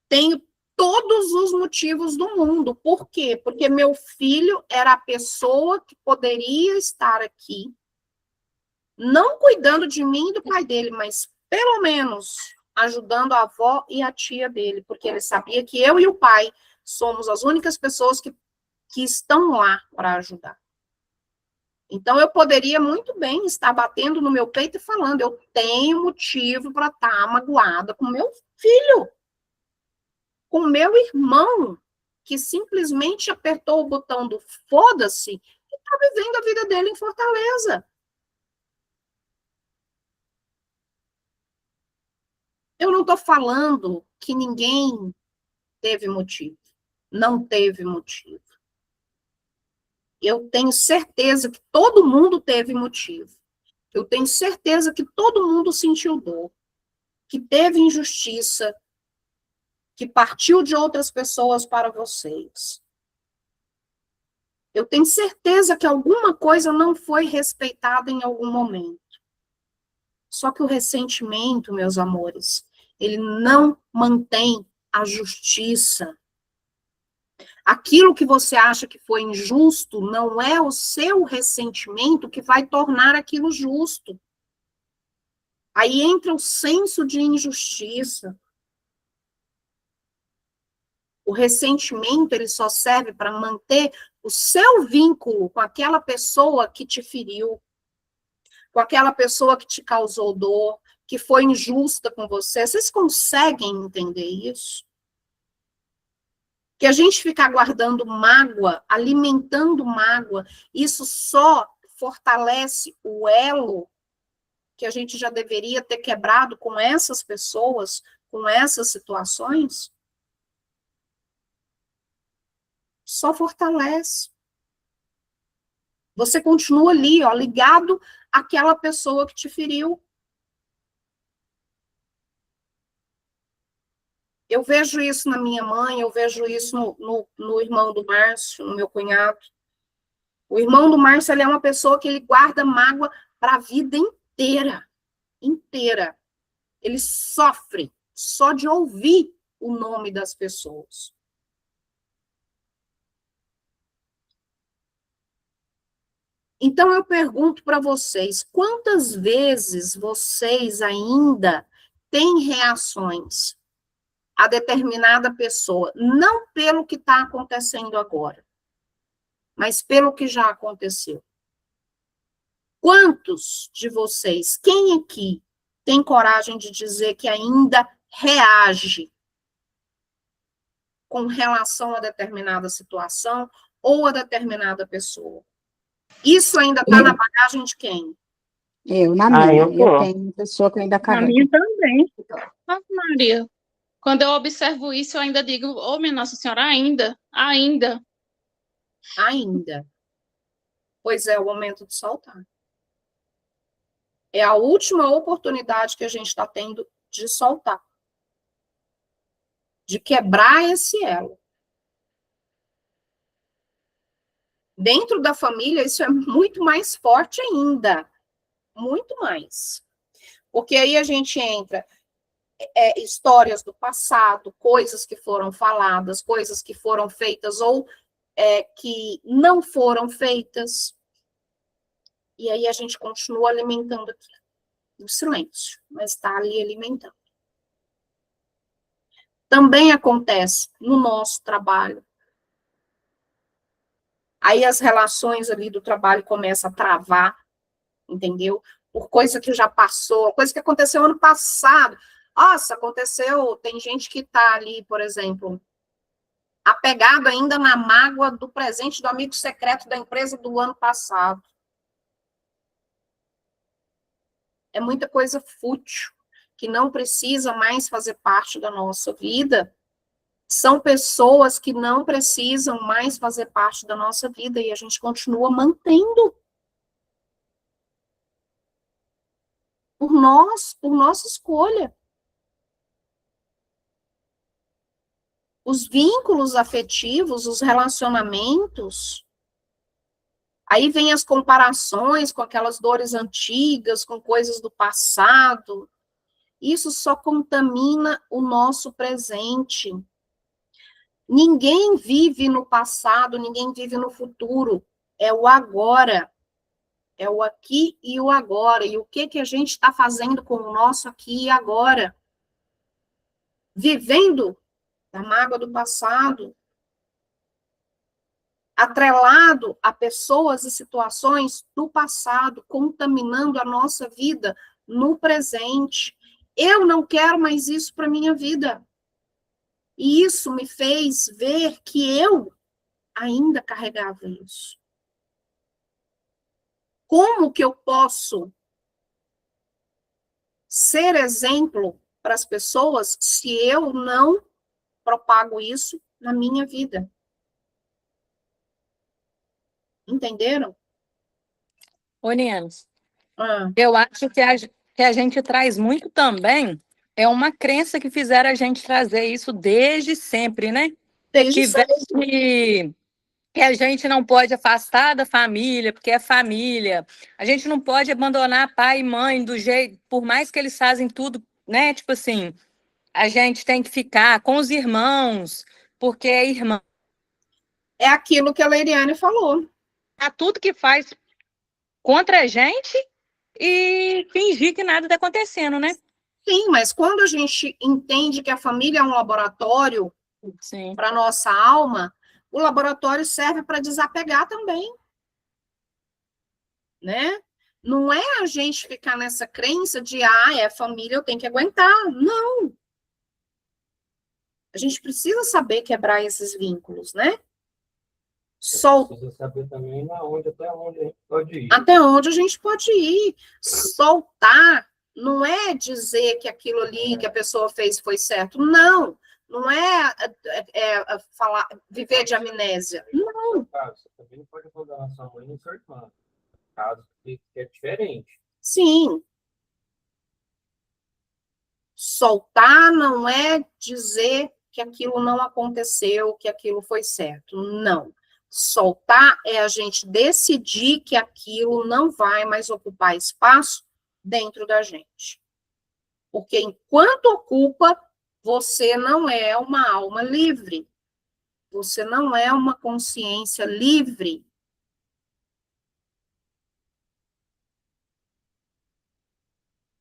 Tenho todos os motivos do mundo. Por quê? Porque meu filho era a pessoa que poderia estar aqui, não cuidando de mim e do pai dele, mas pelo menos ajudando a avó e a tia dele, porque ele sabia que eu e o pai somos as únicas pessoas que estão lá para ajudar. Então, eu poderia muito bem estar batendo no meu peito e falando, eu tenho motivo para estar magoada com meu filho, com meu irmão, que simplesmente apertou o botão do foda-se e está vivendo a vida dele em Fortaleza. Eu não estou falando que ninguém teve motivo. Não teve motivo. Eu tenho certeza que todo mundo teve motivo. Eu tenho certeza que todo mundo sentiu dor, que teve injustiça, que partiu de outras pessoas para vocês. Eu tenho certeza que alguma coisa não foi respeitada em algum momento. Só que o ressentimento, meus amores, ele não mantém a justiça. Aquilo que você acha que foi injusto não é o seu ressentimento que vai tornar aquilo justo. Aí entra o senso de injustiça. O ressentimento, ele só serve para manter o seu vínculo com aquela pessoa que te feriu, com aquela pessoa que te causou dor, que foi injusta com você. Vocês conseguem entender isso? Que a gente ficar guardando mágoa, alimentando mágoa, isso só fortalece o elo que a gente já deveria ter quebrado com essas pessoas, com essas situações? Só fortalece. Você continua ali, ó, ligado àquela pessoa que te feriu. Eu vejo isso na minha mãe, eu vejo isso no irmão do Márcio, no meu cunhado. O irmão do Márcio, ele é uma pessoa que ele guarda mágoa para a vida inteira. Inteira. Ele sofre só de ouvir o nome das pessoas. Então, eu pergunto para vocês, quantas vezes vocês ainda têm reações a determinada pessoa, não pelo que está acontecendo agora, mas pelo que já aconteceu? Quantos de vocês, quem aqui tem coragem de dizer que ainda reage com relação a determinada situação ou a determinada pessoa? Isso ainda está na bagagem de quem? Na minha. eu tô. Eu tenho uma pessoa que ainda Na carrega. minha também. Ave Maria. Quando eu observo isso, eu ainda digo, oh, minha Nossa Senhora, ainda. Ainda. Pois é o momento de soltar. É a última oportunidade que a gente está tendo de soltar. De quebrar esse elo. Dentro da família, isso é muito mais forte ainda. Muito mais. Porque aí a gente entra histórias do passado, coisas que foram faladas, coisas que foram feitas ou que não foram feitas. E aí a gente continua alimentando aqui, no silêncio, mas está ali alimentando. Também acontece no nosso trabalho. Aí as relações ali do trabalho começam a travar, entendeu? Por coisa que já passou, coisa que aconteceu ano passado. Nossa, aconteceu, tem gente que está ali, por exemplo, apegado ainda na mágoa do presente do amigo secreto da empresa do ano passado. É muita coisa fútil, que não precisa mais fazer parte da nossa vida. São pessoas que não precisam mais fazer parte da nossa vida e a gente continua mantendo. Por nossa escolha. Os vínculos afetivos, os relacionamentos, aí vem as comparações com aquelas dores antigas, com coisas do passado. Isso só contamina o nosso presente. Ninguém vive no passado, ninguém vive no futuro. É o agora. É o aqui e o agora. E o que a gente está fazendo com o nosso aqui e agora? Vivendo da mágoa do passado, atrelado a pessoas e situações do passado, contaminando a nossa vida no presente. Eu não quero mais isso para minha vida. E isso me fez ver que eu ainda carregava isso. Como que eu posso ser exemplo para as pessoas se eu não propago isso na minha vida? Entenderam? Ô, Niemes, Ah, eu acho que a gente traz muito também, é uma crença que fizeram a gente trazer isso desde sempre, né? desde Que, sempre. que a gente não pode afastar da família, porque é família. A gente não pode abandonar pai e mãe do jeito, por mais que eles fazem tudo, né? Tipo assim, a gente tem que ficar com os irmãos, porque é irmão. É aquilo que a Leiriane falou. Tudo que faz contra a gente e fingir que nada está acontecendo, né? Sim, mas quando a gente entende que a família é um laboratório Sim. para a nossa alma, o laboratório serve para desapegar também, né? Não é a gente ficar nessa crença de, é família, eu tenho que aguentar. Não. A gente precisa saber quebrar esses vínculos, né? Precisa saber também até onde a gente pode ir. Até onde a gente pode ir. Soltar não é dizer que aquilo ali que a pessoa fez foi certo. Não. Não é falar, viver de amnésia. Não. Você também não pode abandonar sua mãe nem sua irmã. Caso que é diferente. Sim. Soltar não é dizer que aquilo não aconteceu, que aquilo foi certo. Não. Soltar é a gente decidir que aquilo não vai mais ocupar espaço dentro da gente. Porque enquanto ocupa, você não é uma alma livre. Você não é uma consciência livre.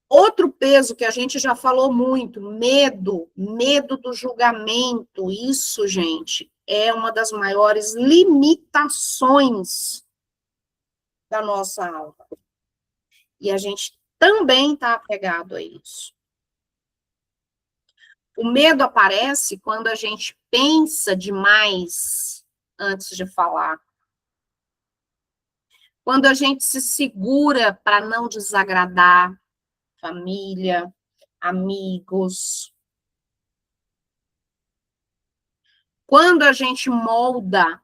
Outro peso que a gente já falou muito, medo do julgamento. Isso, gente, é uma das maiores limitações da nossa alma. E a gente também está apegado a isso. O medo aparece quando a gente pensa demais antes de falar. Quando a gente se segura para não desagradar família, amigos. Quando a gente molda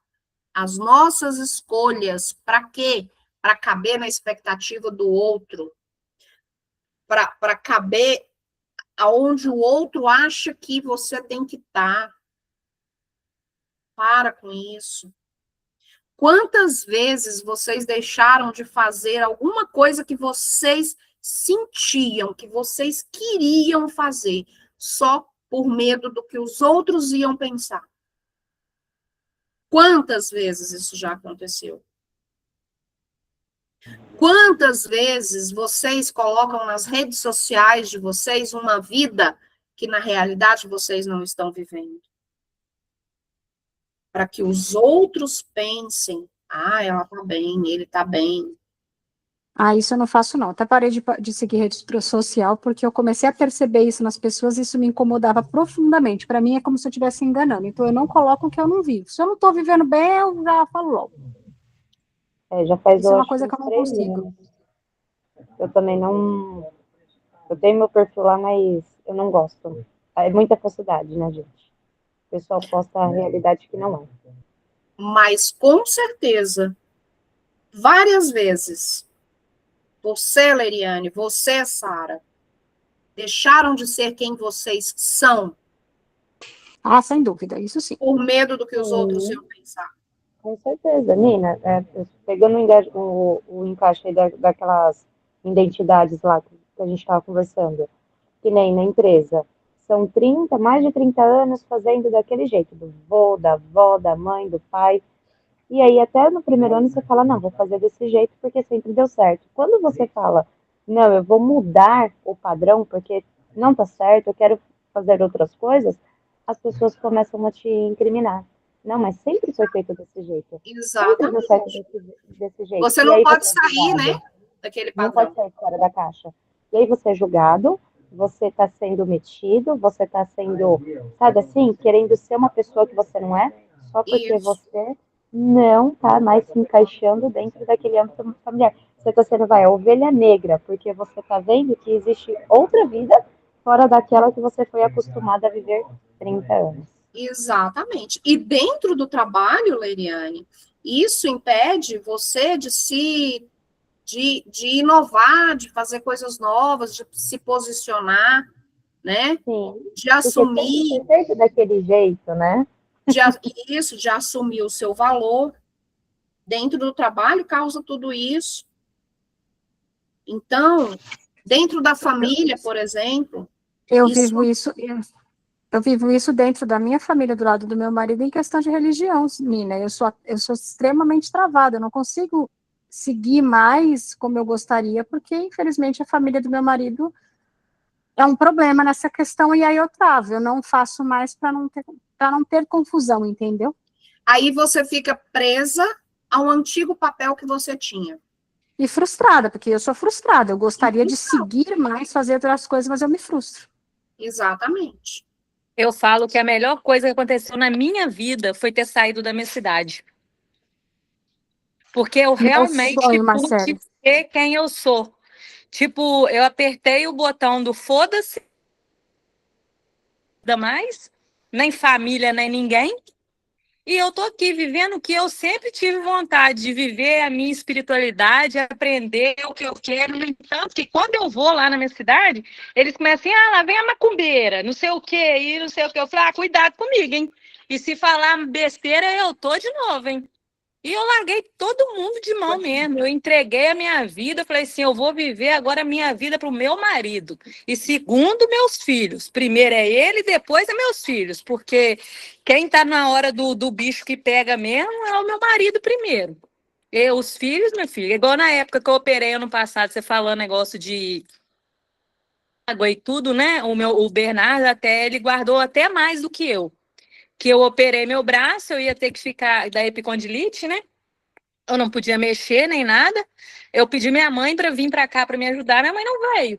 as nossas escolhas, para quê? Para caber na expectativa do outro, para caber aonde o outro acha que você tem que estar. Para com isso. Quantas vezes vocês deixaram de fazer alguma coisa que vocês sentiam, que vocês queriam fazer, só por medo do que os outros iam pensar? Quantas vezes isso já aconteceu? Quantas vezes vocês colocam nas redes sociais de vocês uma vida que na realidade vocês não estão vivendo? Para que os outros pensem, ela tá bem, ele tá bem. Isso eu não faço, não. Até parei de seguir rede social, porque eu comecei a perceber isso nas pessoas e isso me incomodava profundamente. Para mim, é como se eu estivesse enganando. Então, eu não coloco o que eu não vivo. Se eu não estou vivendo bem, eu já falo logo. Já faz, isso é uma coisa que eu não consigo. Eu também não... Eu tenho meu perfil lá, mas eu não gosto. É muita falsidade, né, gente? O pessoal posta a realidade que não é. Mas, com certeza, várias vezes, você, Leriane, você, Sara, deixaram de ser quem vocês são. Sem dúvida, isso sim. Por medo do que os outros iam pensar. Com certeza, Nina. Pegando o encaixe aí daquelas identidades lá que a gente estava conversando. que nem na empresa. São mais de 30 anos fazendo daquele jeito, do vô, da avó, da mãe, do pai. E aí, até no primeiro ano, você fala, não, vou fazer desse jeito porque sempre deu certo. Quando você fala, não, eu vou mudar o padrão porque não tá certo, eu quero fazer outras coisas, as pessoas começam a te incriminar. Não, mas sempre foi feito desse jeito. Sempre deu certo Exatamente. desse jeito. Você E não aí pode você é sair, julgado. né, daquele Não pode padrão. sair fora da caixa. E aí você é julgado, você está sendo metido, você está sendo, sabe assim, querendo ser uma pessoa que você não é, só porque Isso. você não está mais se encaixando dentro daquele âmbito familiar. Você está sendo, a ovelha negra, porque você está vendo que existe outra vida fora daquela que você foi acostumada a viver 30 anos. Exatamente. E dentro do trabalho, Leiriane, isso impede você de inovar, de fazer coisas novas, de se posicionar, né? Sim, De porque sempre assumir, foi feito daquele jeito, né? de assumir o seu valor. Dentro do trabalho causa tudo isso. Então, dentro da família, por exemplo, Eu isso vivo isso, eu vivo isso dentro da minha família, do lado do meu marido, em questão de religião, Nina. Eu sou extremamente travada, eu não consigo seguir mais como eu gostaria, porque, infelizmente, a família do meu marido é um problema nessa questão, e aí eu travo, eu não faço mais para não ter confusão, entendeu? aí você fica presa ao antigo papel que você tinha. E frustrada, porque eu sou frustrada, eu gostaria de seguir mais, fazer outras coisas, mas eu me frustro. Exatamente. Eu falo que a melhor coisa que aconteceu na minha vida foi ter saído da minha cidade. Porque eu Meu realmente sonho, pude Marcelo. ser quem eu sou. Tipo, eu apertei o botão do foda-se, ainda mais, nem família, nem ninguém. E eu tô aqui vivendo o que eu sempre tive vontade de viver, a minha espiritualidade, aprender o que eu quero. No entanto, que quando eu vou lá na minha cidade, eles começam assim, lá vem a macumbeira, não sei o quê, e não sei o quê. Eu falo, cuidado comigo, hein? E se falar besteira, eu tô de novo, hein? E eu larguei todo mundo de mão mesmo. Eu entreguei a minha vida, falei assim, eu vou viver agora a minha vida para o meu marido. E segundo, meus filhos. Primeiro é ele, depois é meus filhos. Porque quem está na hora do bicho que pega mesmo é o meu marido primeiro. E os filhos, meu filho. Igual na época que eu operei ano passado, você falando negócio de água e tudo, né? O Bernardo até, ele guardou até mais do que eu. Que eu operei meu braço, eu ia ter que ficar da epicondilite, né? Eu não podia mexer nem nada. Eu pedi minha mãe para vir para cá para me ajudar. Minha mãe não veio.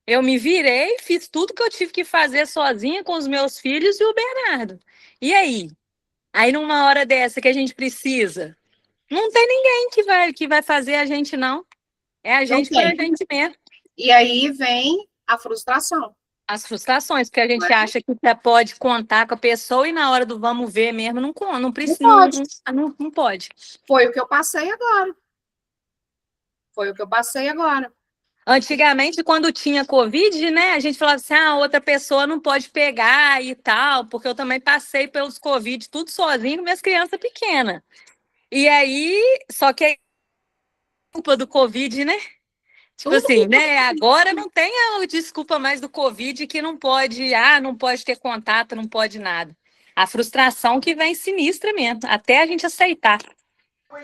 Eu me virei, fiz tudo que eu tive que fazer sozinha com os meus filhos e o Bernardo. E aí? Aí numa hora dessa que a gente precisa, não tem ninguém que vai fazer a gente, não. É a gente por a gente mesmo. E aí vem a frustração. As frustrações, porque a gente acha que pode contar com a pessoa e na hora do vamos ver mesmo, não precisa, não pode. Foi o que eu passei agora. Antigamente, quando tinha Covid, né, a gente falava assim, outra pessoa não pode pegar e tal, porque eu também passei pelos Covid tudo sozinho com minhas crianças pequenas. E aí, só que é culpa do Covid, né? Tipo assim, né? Agora não tem a desculpa mais do Covid que não pode, não pode ter contato, não pode nada. A frustração que vem sinistra mesmo, até a gente aceitar.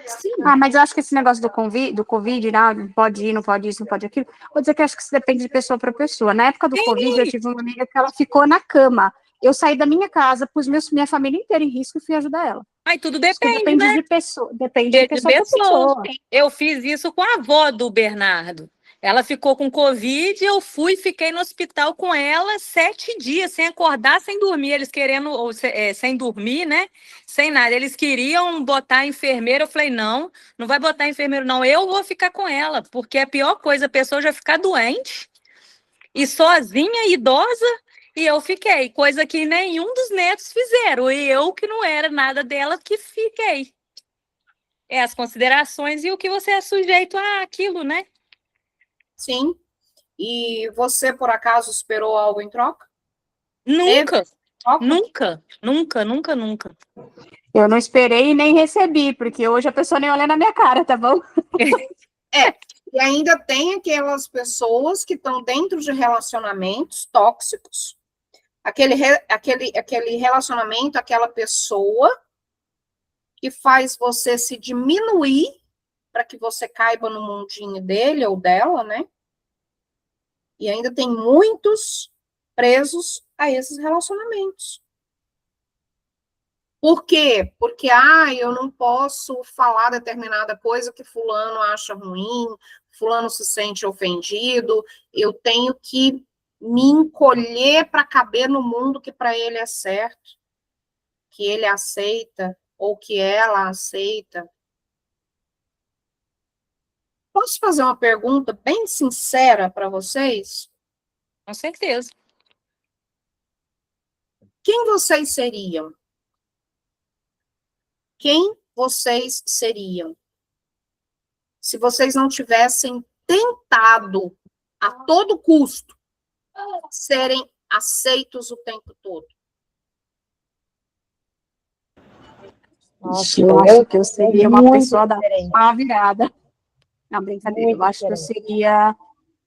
Sim. Mas eu acho que esse negócio do Covid, não pode ir, não pode isso, não pode aquilo. Vou dizer que acho que isso depende de pessoa para pessoa. Na época do Covid, eu tive uma amiga que ela ficou na cama. Eu saí da minha casa, pus minha família inteira em risco e fui ajudar ela. Mas tudo depende, depende, né? De pessoa. Depende de pessoa para pessoa. Eu fiz isso com a avó do Bernardo. Ela ficou com Covid, eu fiquei no hospital com ela 7 dias, sem acordar, sem dormir. Eles querendo, sem dormir, né? Sem nada. Eles queriam botar a enfermeira. Eu falei, não vai botar enfermeiro, não. Eu vou ficar com ela, porque é a pior coisa, a pessoa já ficar doente e sozinha, idosa, e eu fiquei. Coisa que nenhum dos netos fizeram. E eu, que não era nada dela, que fiquei. É as considerações e o que você é sujeito àquilo, né? Sim. E você, por acaso, esperou algo em troca? Nunca. Nunca. Eu não esperei e nem recebi, porque hoje a pessoa nem olha na minha cara, tá bom? E ainda tem aquelas pessoas que estão dentro de relacionamentos tóxicos. Aquele relacionamento, aquela pessoa que faz você se diminuir para que você caiba no mundinho dele ou dela, né? E ainda tem muitos presos a esses relacionamentos. Por quê? Porque, eu não posso falar determinada coisa que fulano acha ruim, fulano se sente ofendido, eu tenho que me encolher para caber no mundo que para ele é certo, que ele aceita, ou que ela aceita. Posso fazer uma pergunta bem sincera para vocês? Com certeza. Quem vocês seriam? Quem vocês seriam? Se vocês não tivessem tentado a todo custo serem aceitos o tempo todo. Nossa, Eu acho que eu seria uma muito pessoa da diferente. pá virada. Não, brincadeira. Muito Eu acho que eu diferente. seria.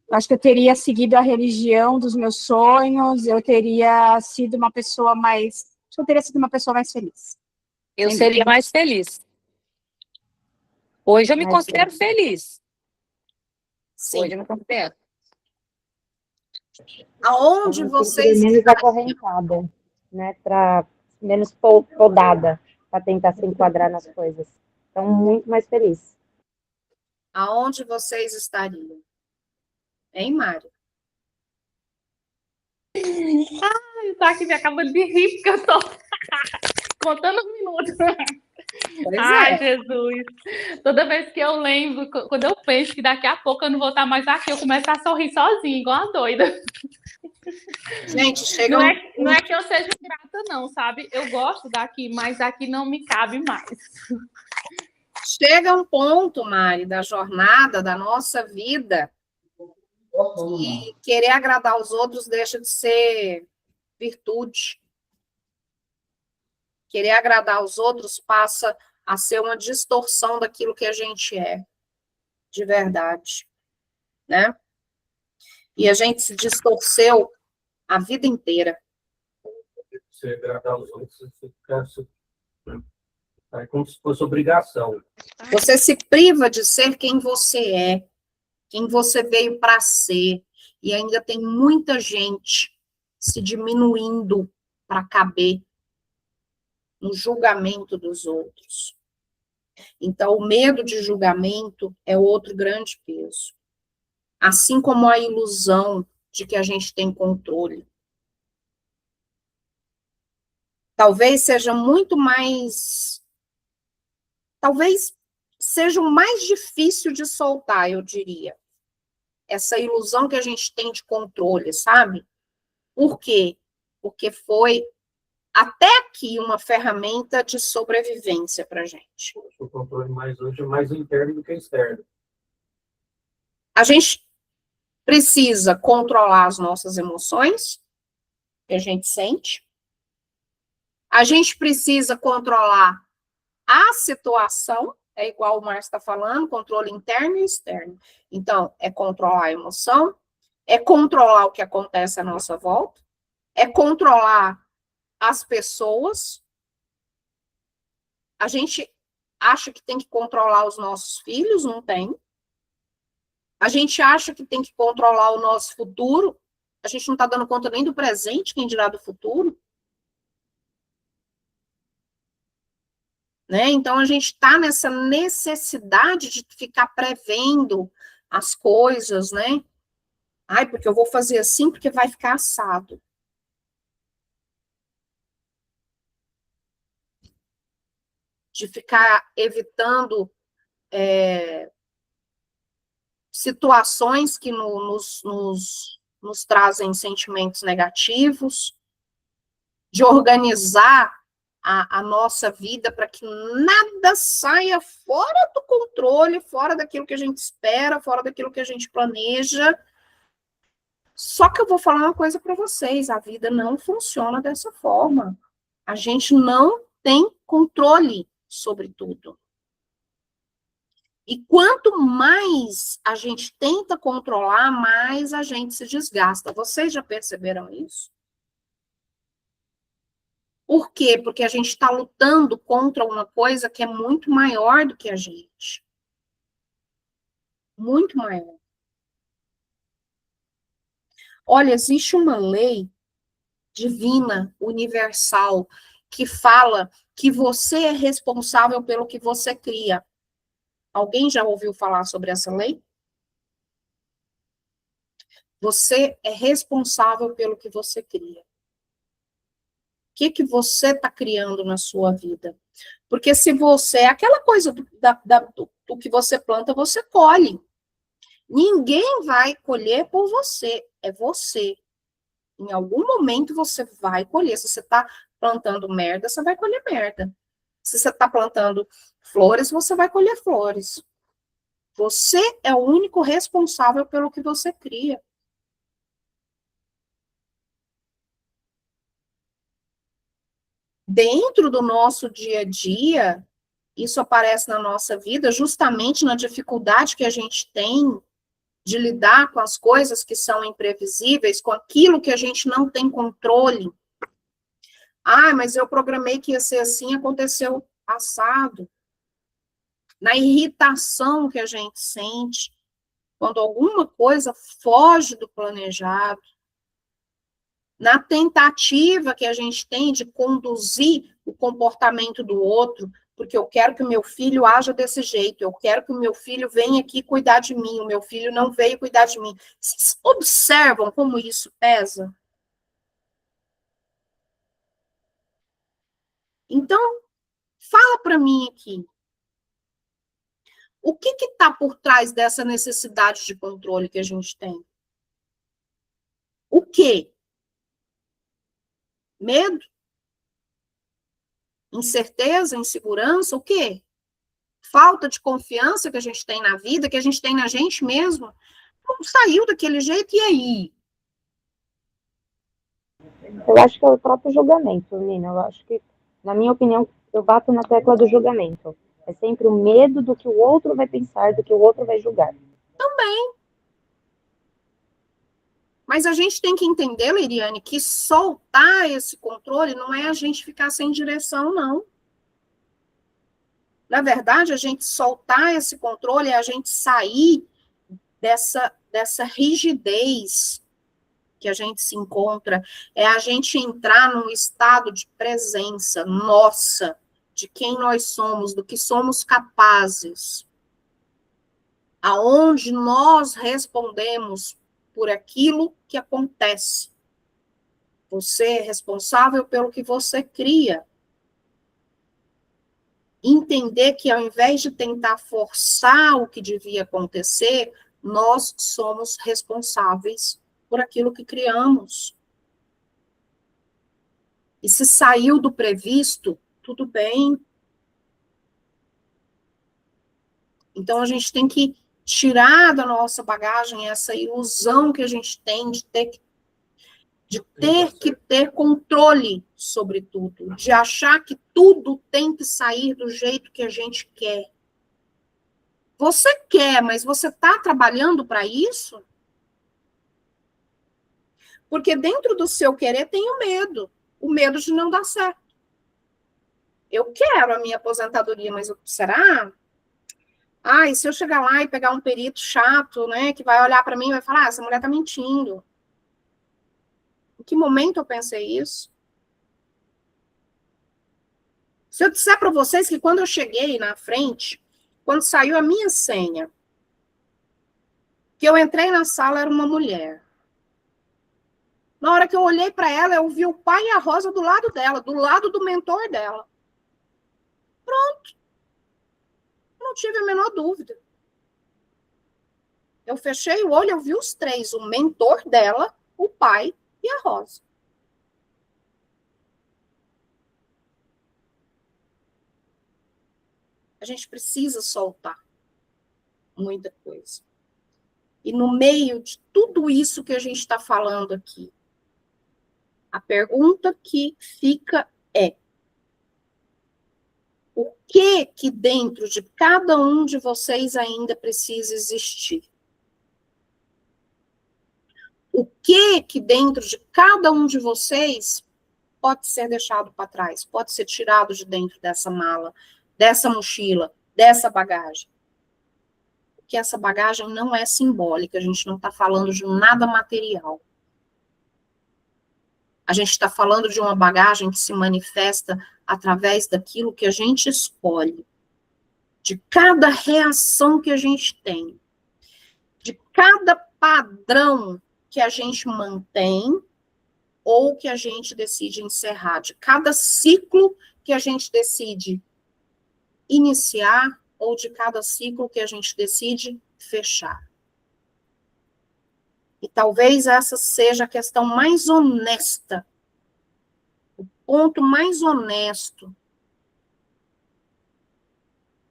Eu acho que eu teria seguido a religião dos meus sonhos, eu teria sido uma pessoa mais. Acho que eu teria sido uma pessoa mais feliz. Eu Sem seria mais feliz. Hoje eu me Mas considero feliz. Sim. Hoje eu me considero. Aonde eu vocês seria menos estariam? acorrentada, né? Menos podada, para tentar se enquadrar nas coisas. Então, muito mais feliz. Aonde vocês estariam? Hein, Mário? Tá aqui me acabando de rir, porque eu tô contando os minutos. Pois Ai, é. Jesus. Toda vez que eu lembro, quando eu penso que daqui a pouco eu não vou estar mais aqui, eu começo a sorrir sozinha, igual a doida. Gente, chega Não é que eu seja grata, não, sabe? Eu gosto daqui, mas aqui não me cabe mais. chega um ponto, Mari, da jornada, da nossa vida, que querer agradar os outros deixa de ser virtude. Querer agradar os outros passa a ser uma distorção daquilo que a gente é, de verdade, né? E a gente se distorceu a vida inteira. Você agradar os outros, você fica... É como se fosse obrigação. Você se priva de ser quem você é, quem você veio para ser, e ainda tem muita gente se diminuindo para caber no julgamento dos outros. Então, o medo de julgamento é outro grande peso. Assim como a ilusão de que a gente tem controle. Talvez seja muito mais... Talvez seja o mais difícil de soltar, eu diria. Essa ilusão que a gente tem de controle, sabe? Por quê? Porque foi até aqui uma ferramenta de sobrevivência para a gente. O controle mais hoje é mais interno do que externo. A gente precisa controlar as nossas emoções, que a gente sente. A gente precisa controlar a situação, é igual o Márcio está falando, controle interno e externo. Então, é controlar a emoção, é controlar o que acontece à nossa volta, é controlar as pessoas. A gente acha que tem que controlar os nossos filhos, não tem. A gente acha que tem que controlar o nosso futuro, a gente não está dando conta nem do presente, quem dirá do futuro. Né? Então, a gente está nessa necessidade de ficar prevendo as coisas, né? Ai, porque eu vou fazer assim, porque vai ficar assado. De ficar evitando situações que nos trazem sentimentos negativos, de organizar a nossa vida para que nada saia fora do controle, fora daquilo que a gente espera, fora daquilo que a gente planeja. Só que eu vou falar uma coisa para vocês, a vida não funciona dessa forma. A gente não tem controle sobre tudo. E quanto mais a gente tenta controlar, mais a gente se desgasta. Vocês já perceberam isso? Por quê? Porque a gente está lutando contra uma coisa que é muito maior do que a gente. Muito maior. Olha, existe uma lei divina, universal, que fala que você é responsável pelo que você cria. Alguém já ouviu falar sobre essa lei? Você é responsável pelo que você cria. O que você está criando na sua vida? Porque se você, aquela coisa do que você planta, você colhe. Ninguém vai colher por você, é você. Em algum momento você vai colher. Se você está plantando merda, você vai colher merda. Se você está plantando flores, você vai colher flores. Você é o único responsável pelo que você cria. Dentro do nosso dia a dia, isso aparece na nossa vida justamente na dificuldade que a gente tem de lidar com as coisas que são imprevisíveis, com aquilo que a gente não tem controle. Ah, mas eu programei que ia ser assim, aconteceu assado. Na irritação que a gente sente, quando alguma coisa foge do planejado. Na tentativa que a gente tem de conduzir o comportamento do outro, porque eu quero que o meu filho haja desse jeito, eu quero que o meu filho venha aqui cuidar de mim, o meu filho não veio cuidar de mim. Vocês observam como isso pesa? Então, fala para mim aqui, o que está por trás dessa necessidade de controle que a gente tem? O quê? Medo? Incerteza? Insegurança? O quê? Falta de confiança que a gente tem na vida, que a gente tem na gente mesmo? Não saiu daquele jeito, e aí? Eu acho que é o próprio julgamento, Lina. Eu acho que, na minha opinião, eu bato na tecla do julgamento. É sempre o medo do que o outro vai pensar, do que o outro vai julgar. Também. Mas a gente tem que entender, Leiriane, que soltar esse controle não é a gente ficar sem direção, não. Na verdade, a gente soltar esse controle é a gente sair dessa rigidez que a gente se encontra, é a gente entrar num estado de presença nossa, de quem nós somos, do que somos capazes, aonde nós respondemos por aquilo que acontece. Você é responsável pelo que você cria. Entender que ao invés de tentar forçar o que devia acontecer, nós somos responsáveis por aquilo que criamos. E se saiu do previsto, tudo bem. Então a gente tem que tirar da nossa bagagem essa ilusão que a gente tem de ter que ter controle sobre tudo, de achar que tudo tem que sair do jeito que a gente quer. Você quer, mas você está trabalhando para isso? Porque dentro do seu querer tem o medo de não dar certo. Eu quero a minha aposentadoria, mas será? Ah, e se eu chegar lá e pegar um perito chato, né, que vai olhar para mim e vai falar, essa mulher está mentindo. Em que momento eu pensei isso? Se eu disser para vocês que quando eu cheguei na frente, quando saiu a minha senha, que eu entrei na sala, era uma mulher. Na hora que eu olhei para ela, eu vi o pai e a Rosa do lado dela, do lado do mentor dela. Pronto. Não tive a menor dúvida. Eu fechei o olho, eu vi os três, o mentor dela, o pai e a Rosa. A gente precisa soltar muita coisa. E no meio de tudo isso que a gente está falando aqui, a pergunta que fica é: O que dentro de cada um de vocês ainda precisa existir? O que dentro de cada um de vocês pode ser deixado para trás, pode ser tirado de dentro dessa mala, dessa mochila, dessa bagagem? Porque essa bagagem não é simbólica, a gente não está falando de nada material. A gente está falando de uma bagagem que se manifesta através daquilo que a gente escolhe, de cada reação que a gente tem, de cada padrão que a gente mantém ou que a gente decide encerrar, de cada ciclo que a gente decide iniciar ou de cada ciclo que a gente decide fechar. E talvez essa seja a questão mais honesta, o ponto mais honesto,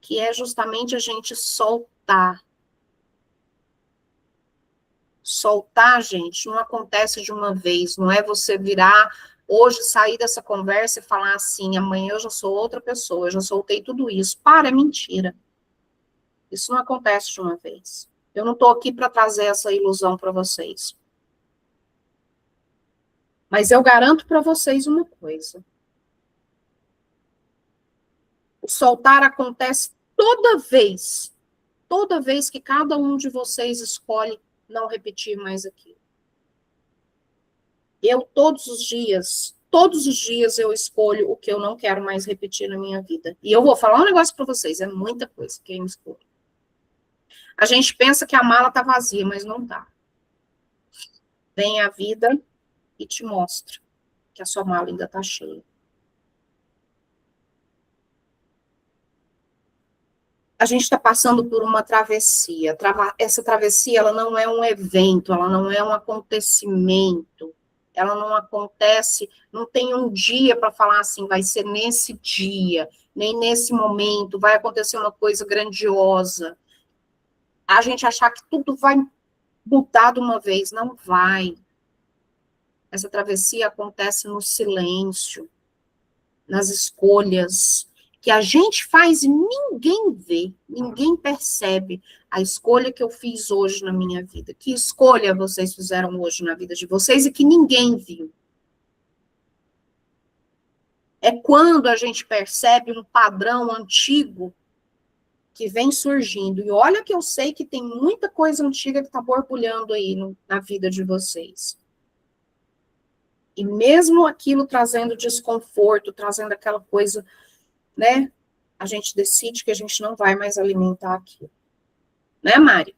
que é justamente a gente soltar. Soltar, gente, não acontece de uma vez, não é você virar, hoje sair dessa conversa e falar assim, amanhã eu já sou outra pessoa, eu já soltei tudo isso. Para, é mentira. Isso não acontece de uma vez. Eu não estou aqui para trazer essa ilusão para vocês. Mas eu garanto para vocês uma coisa. O soltar acontece toda vez que cada um de vocês escolhe não repetir mais aquilo. Eu, todos os dias eu escolho o que eu não quero mais repetir na minha vida. E eu vou falar um negócio para vocês, é muita coisa que eu escolho. A gente pensa que a mala tá vazia, mas não tá. Vem a vida e te mostra que a sua mala ainda tá cheia. A gente está passando por uma travessia. Essa travessia, ela não é um evento, ela não é um acontecimento. Ela não acontece, não tem um dia para falar assim, vai ser nesse dia, nem nesse momento, vai acontecer uma coisa grandiosa. A gente achar que tudo vai mudar de uma vez, não vai. Essa travessia acontece no silêncio, nas escolhas, que a gente faz e ninguém vê, ninguém percebe a escolha que eu fiz hoje na minha vida. Que escolha vocês fizeram hoje na vida de vocês e que ninguém viu? É quando a gente percebe um padrão antigo que vem surgindo. E olha que eu sei que tem muita coisa antiga que está borbulhando aí na vida de vocês. E mesmo aquilo trazendo desconforto, trazendo aquela coisa, né? A gente decide que a gente não vai mais alimentar aquilo. Né, Mari?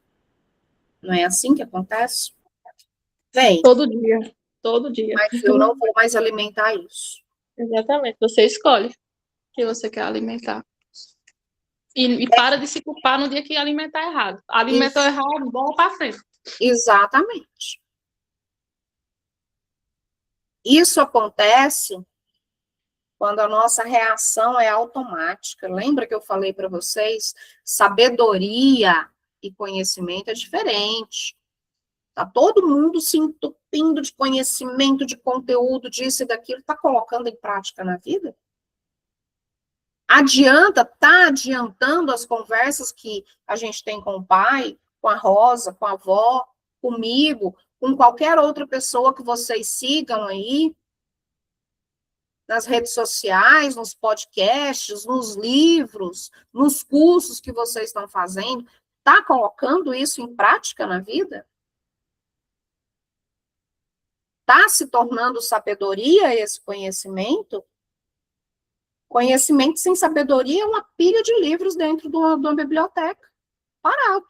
Não é assim que acontece? Vem. Todo dia. Todo dia. Mas eu não vou mais alimentar isso. Exatamente. Você escolhe o que você quer alimentar. E para de se culpar no dia que alimentar errado. Alimentou errado, bola para frente. Exatamente. Isso acontece quando a nossa reação é automática. Lembra que eu falei para vocês? Sabedoria e conhecimento é diferente. Tá todo mundo se entupindo de conhecimento, de conteúdo, disso e daquilo, tá colocando em prática na vida? Tá adiantando as conversas que a gente tem com o pai, com a Rosa, com a avó, comigo, com qualquer outra pessoa que vocês sigam aí, nas redes sociais, nos podcasts, nos livros, nos cursos que vocês estão fazendo, tá colocando isso em prática na vida? Tá se tornando sabedoria esse conhecimento? Conhecimento sem sabedoria é uma pilha de livros dentro de uma biblioteca, parado.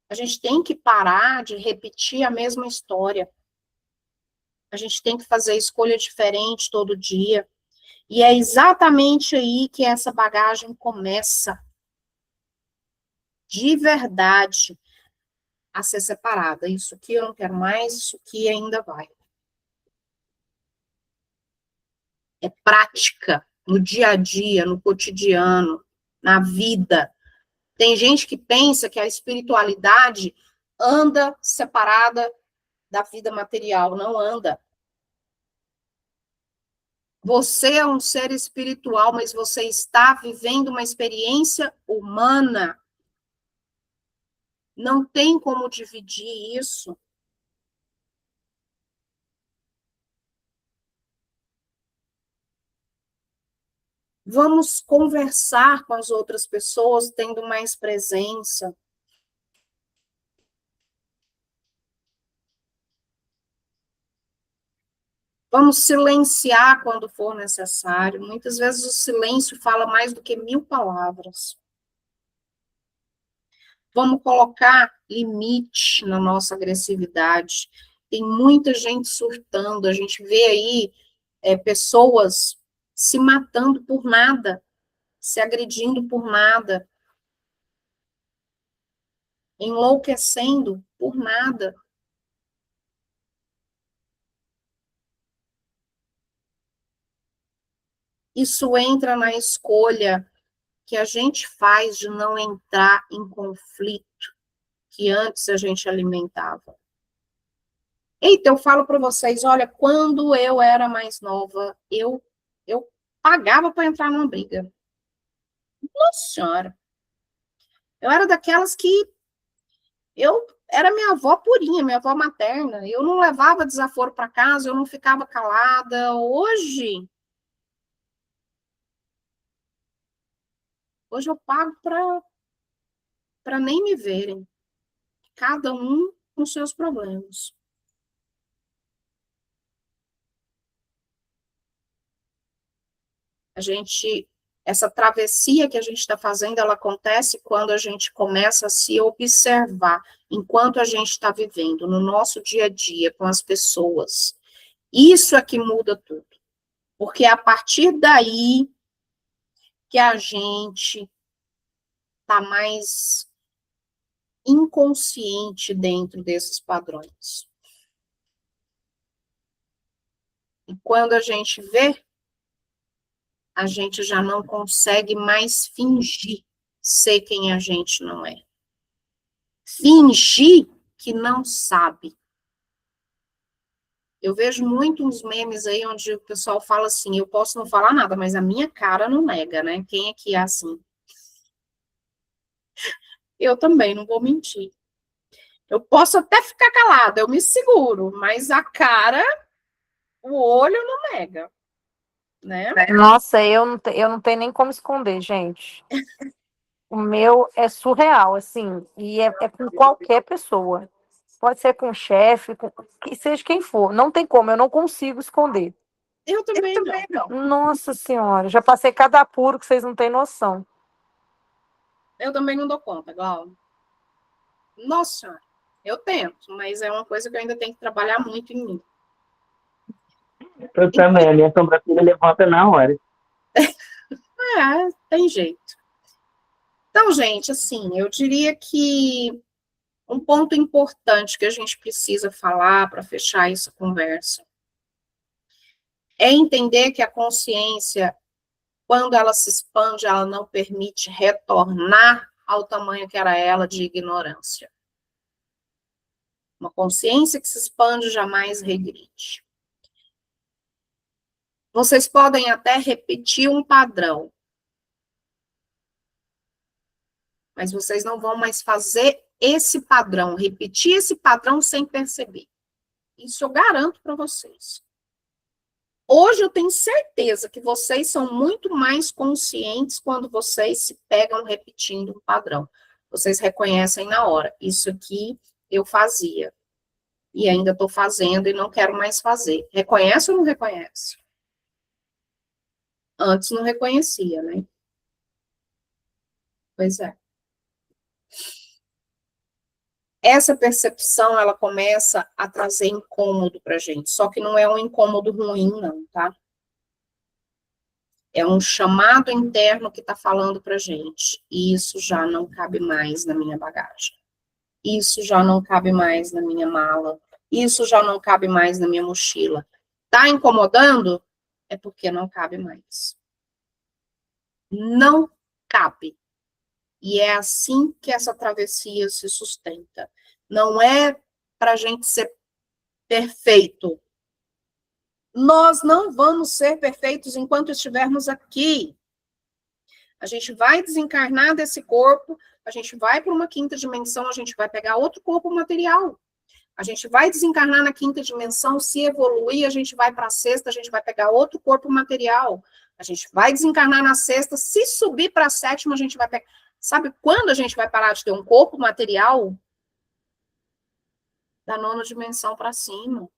A gente tem que parar de repetir a mesma história. A gente tem que fazer escolha diferente todo dia. E é exatamente aí que essa bagagem começa, de verdade, a ser separada. Isso aqui eu não quero mais, isso aqui ainda vai. É prática, no dia a dia, no cotidiano, na vida. Tem gente que pensa que a espiritualidade anda separada da vida material. Não anda. Você é um ser espiritual, mas você está vivendo uma experiência humana. Não tem como dividir isso. Vamos conversar com as outras pessoas, tendo mais presença. Vamos silenciar quando for necessário. Muitas vezes o silêncio fala mais do que 1000 palavras. Vamos colocar limite na nossa agressividade. Tem muita gente surtando. A gente vê aí pessoas se matando por nada, se agredindo por nada, enlouquecendo por nada. Isso entra na escolha que a gente faz de não entrar em conflito que antes a gente alimentava. Eita, eu falo para vocês, olha, quando eu era mais nova, eu pagava para entrar numa briga. Nossa Senhora. Eu era daquelas que eu era minha avó purinha, minha avó materna. Eu não levava desaforo para casa, eu não ficava calada. Hoje eu pago para nem me verem. Cada um com seus problemas. Essa travessia que a gente está fazendo, ela acontece quando a gente começa a se observar, enquanto a gente está vivendo, no nosso dia a dia, com as pessoas. Isso é que muda tudo. Porque é a partir daí que a gente está mais inconsciente dentro desses padrões. E quando a gente vê, a gente já não consegue mais fingir ser quem a gente não é. Fingir que não sabe. Eu vejo muitos memes aí onde o pessoal fala assim, eu posso não falar nada, mas a minha cara não nega, né? Quem é que é assim? Eu também, não vou mentir. Eu posso até ficar calada, eu me seguro, mas a cara, o olho não nega, né? Nossa, eu não tenho nem como esconder, gente. O meu é surreal, assim, e é com qualquer pessoa. Pode ser com o chefe, que seja quem for. Não tem como, eu não consigo esconder. Eu também não. Nossa Senhora, já passei cada apuro que vocês não têm noção. Eu também não dou conta, Glau. Nossa Senhora, eu tento, mas é uma coisa que eu ainda tenho que trabalhar muito em mim. Eu também, a minha sobrancelha levanta na hora. Tem jeito. Então, gente, assim, eu diria que um ponto importante que a gente precisa falar para fechar essa conversa é entender que a consciência, quando ela se expande, ela não permite retornar ao tamanho que era ela de ignorância. Uma consciência que se expande jamais regride. Vocês podem até repetir um padrão, mas vocês não vão mais fazer esse padrão, repetir esse padrão sem perceber. Isso eu garanto para vocês. Hoje eu tenho certeza que vocês são muito mais conscientes quando vocês se pegam repetindo um padrão. Vocês reconhecem na hora. Isso aqui eu fazia. E ainda estou fazendo e não quero mais fazer. Reconhece ou não reconhece? Antes não reconhecia, né? Pois é. Essa percepção, ela começa a trazer incômodo pra gente. Só que não é um incômodo ruim, não, tá? É um chamado interno que está falando pra gente. E isso já não cabe mais na minha bagagem. Isso já não cabe mais na minha mala. Isso já não cabe mais na minha mochila. Tá incomodando? É porque não cabe mais. Não cabe. E é assim que essa travessia se sustenta. Não é para a gente ser perfeito. Nós não vamos ser perfeitos enquanto estivermos aqui. A gente vai desencarnar desse corpo, a gente vai para uma quinta dimensão, a gente vai pegar outro corpo material. A gente vai desencarnar na quinta dimensão, se evoluir, a gente vai para a sexta, a gente vai pegar outro corpo material. A gente vai desencarnar na sexta, se subir para a sétima, a gente vai pegar... Sabe quando a gente vai parar de ter um corpo material? Da nona dimensão para cima.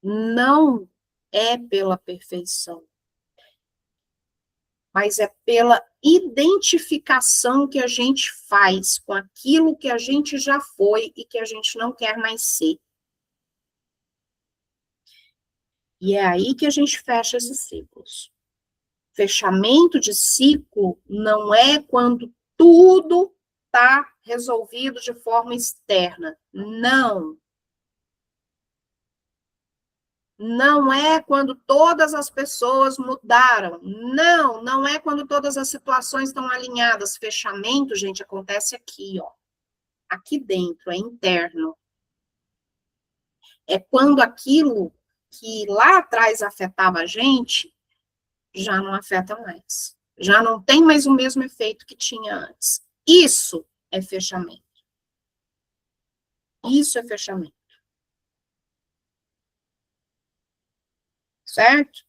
Não é pela perfeição, mas é pela identificação que a gente faz com aquilo que a gente já foi e que a gente não quer mais ser. E é aí que a gente fecha esses ciclos. Fechamento de ciclo não é quando tudo está resolvido de forma externa. Não. Não é quando todas as pessoas mudaram. Não, não é quando todas as situações estão alinhadas. Fechamento, gente, acontece aqui, ó. Aqui dentro, é interno. É quando aquilo que lá atrás afetava a gente, já não afeta mais. Já não tem mais o mesmo efeito que tinha antes. Isso é fechamento. Isso é fechamento. Certo?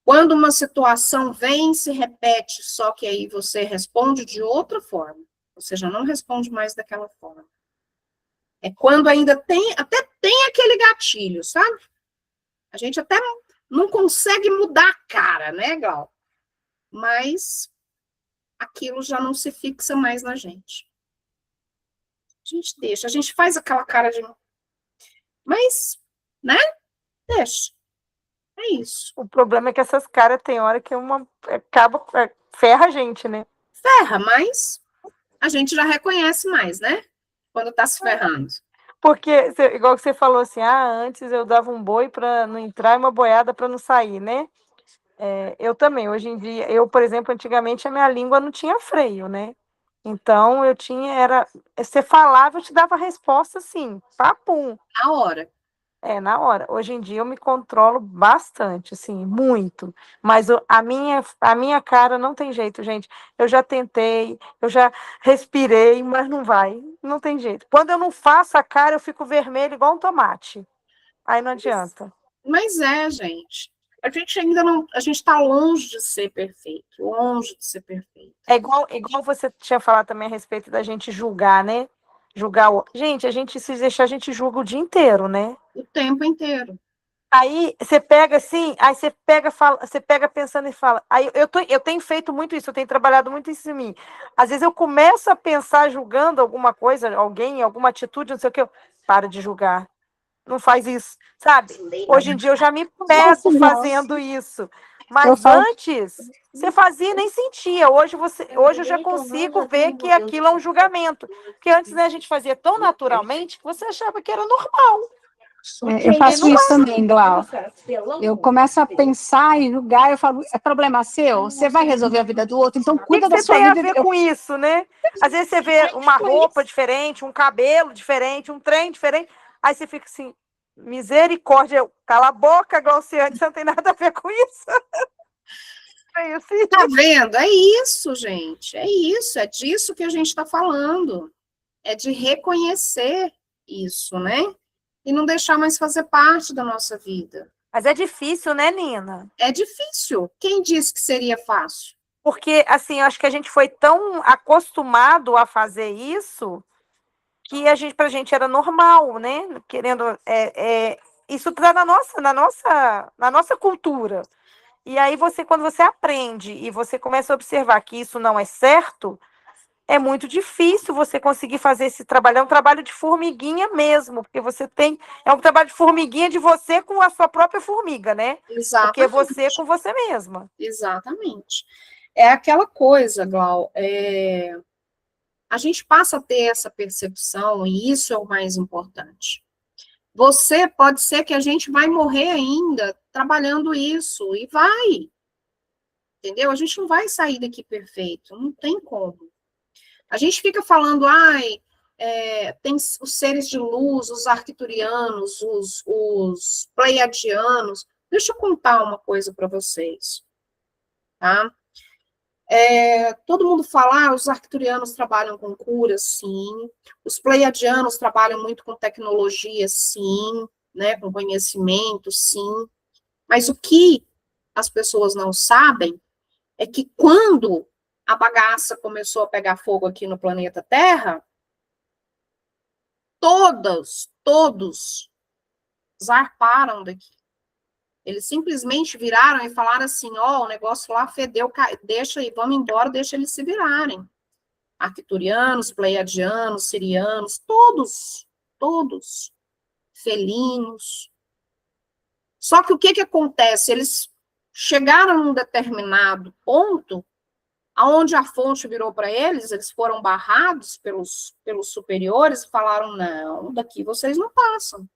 Quando uma situação vem e se repete, só que aí você responde de outra forma. Você já não responde mais daquela forma. É quando ainda até tem aquele gatilho, sabe? A gente até não consegue mudar a cara, né, Gal? Mas aquilo já não se fixa mais na gente. A gente deixa, a gente faz aquela cara de... Mas, né? Deixa. É isso. O problema é que essas caras tem hora que ferra a gente, né? Ferra, mas a gente já reconhece mais, né? Quando tá se ferrando. Porque, igual que você falou assim, antes eu dava um boi para não entrar e uma boiada para não sair, né? Eu também, hoje em dia, por exemplo, antigamente a minha língua não tinha freio, né? Então você falava, eu te dava a resposta assim, papum. Na hora. Na hora. Hoje em dia eu me controlo bastante, assim, muito. Mas a minha cara não tem jeito, gente. Eu já tentei, eu já respirei, mas não vai. Não tem jeito. Quando eu não faço a cara, eu fico vermelho igual um tomate. Aí não adianta. Mas gente. A gente ainda não... A gente está longe de ser perfeito. Longe de ser perfeito. É igual você tinha falado também a respeito da gente julgar, né? Julgar o... Gente, se deixar, a gente julga o dia inteiro, né? O tempo inteiro. Aí você pega assim, você pega pensando e fala. Aí eu tenho feito muito isso, eu tenho trabalhado muito isso em mim. Às vezes eu começo a pensar julgando alguma coisa, alguém, alguma atitude, não sei o que, para de julgar. Não faz isso, sabe? Hoje em dia eu já me pego fazendo isso. Mas antes, você fazia e nem sentia. Hoje eu já consigo ver que aquilo é um julgamento. Porque antes, né, a gente fazia tão naturalmente que você achava que era normal. Eu faço isso também, Glau. Eu começo a pensar e julgar, eu falo, é problema seu? Você vai resolver a vida do outro, então cuida da sua vida. O que tem a ver com isso, né? Às vezes você vê uma roupa diferente, um cabelo diferente, um trem diferente, aí você fica assim, misericórdia, cala a boca, Glauciane, você não tem nada a ver com isso. É isso. Tá vendo? É isso, gente. É isso, é disso que a gente está falando. É de reconhecer isso, né? E não deixar mais fazer parte da nossa vida. Mas é difícil, né, Nina? É difícil. Quem disse que seria fácil? Porque, assim, eu acho que a gente foi tão acostumado a fazer isso que pra gente era normal, né? Querendo... isso está na nossa cultura. E aí, quando você aprende e você começa a observar que isso não é certo, é muito difícil você conseguir fazer esse trabalho. É um trabalho de formiguinha mesmo, porque é um trabalho de formiguinha de você com a sua própria formiga, né? Exatamente. Porque você com você mesma. Exatamente. É aquela coisa, Glau, a gente passa a ter essa percepção, e isso é o mais importante. Pode ser que a gente vai morrer ainda trabalhando isso, e vai. Entendeu? A gente não vai sair daqui perfeito, não tem como. A gente fica falando, tem os seres de luz, os arcturianos, os pleiadianos. Deixa eu contar uma coisa para vocês, tá? Todo mundo fala, os arcturianos trabalham com cura, sim. Os pleiadianos trabalham muito com tecnologia, sim, né, com conhecimento, sim. Mas o que as pessoas não sabem é que quando a bagaça começou a pegar fogo aqui no planeta Terra, todos zarparam daqui. Eles simplesmente viraram e falaram assim, o negócio lá fedeu, deixa aí, vamos embora, deixa eles se virarem. Arcturianos, pleiadianos, sirianos, todos, felinos. Só que o que acontece? Eles chegaram num determinado ponto, aonde a fonte virou para eles foram barrados pelos superiores e falaram, não, daqui vocês não passam.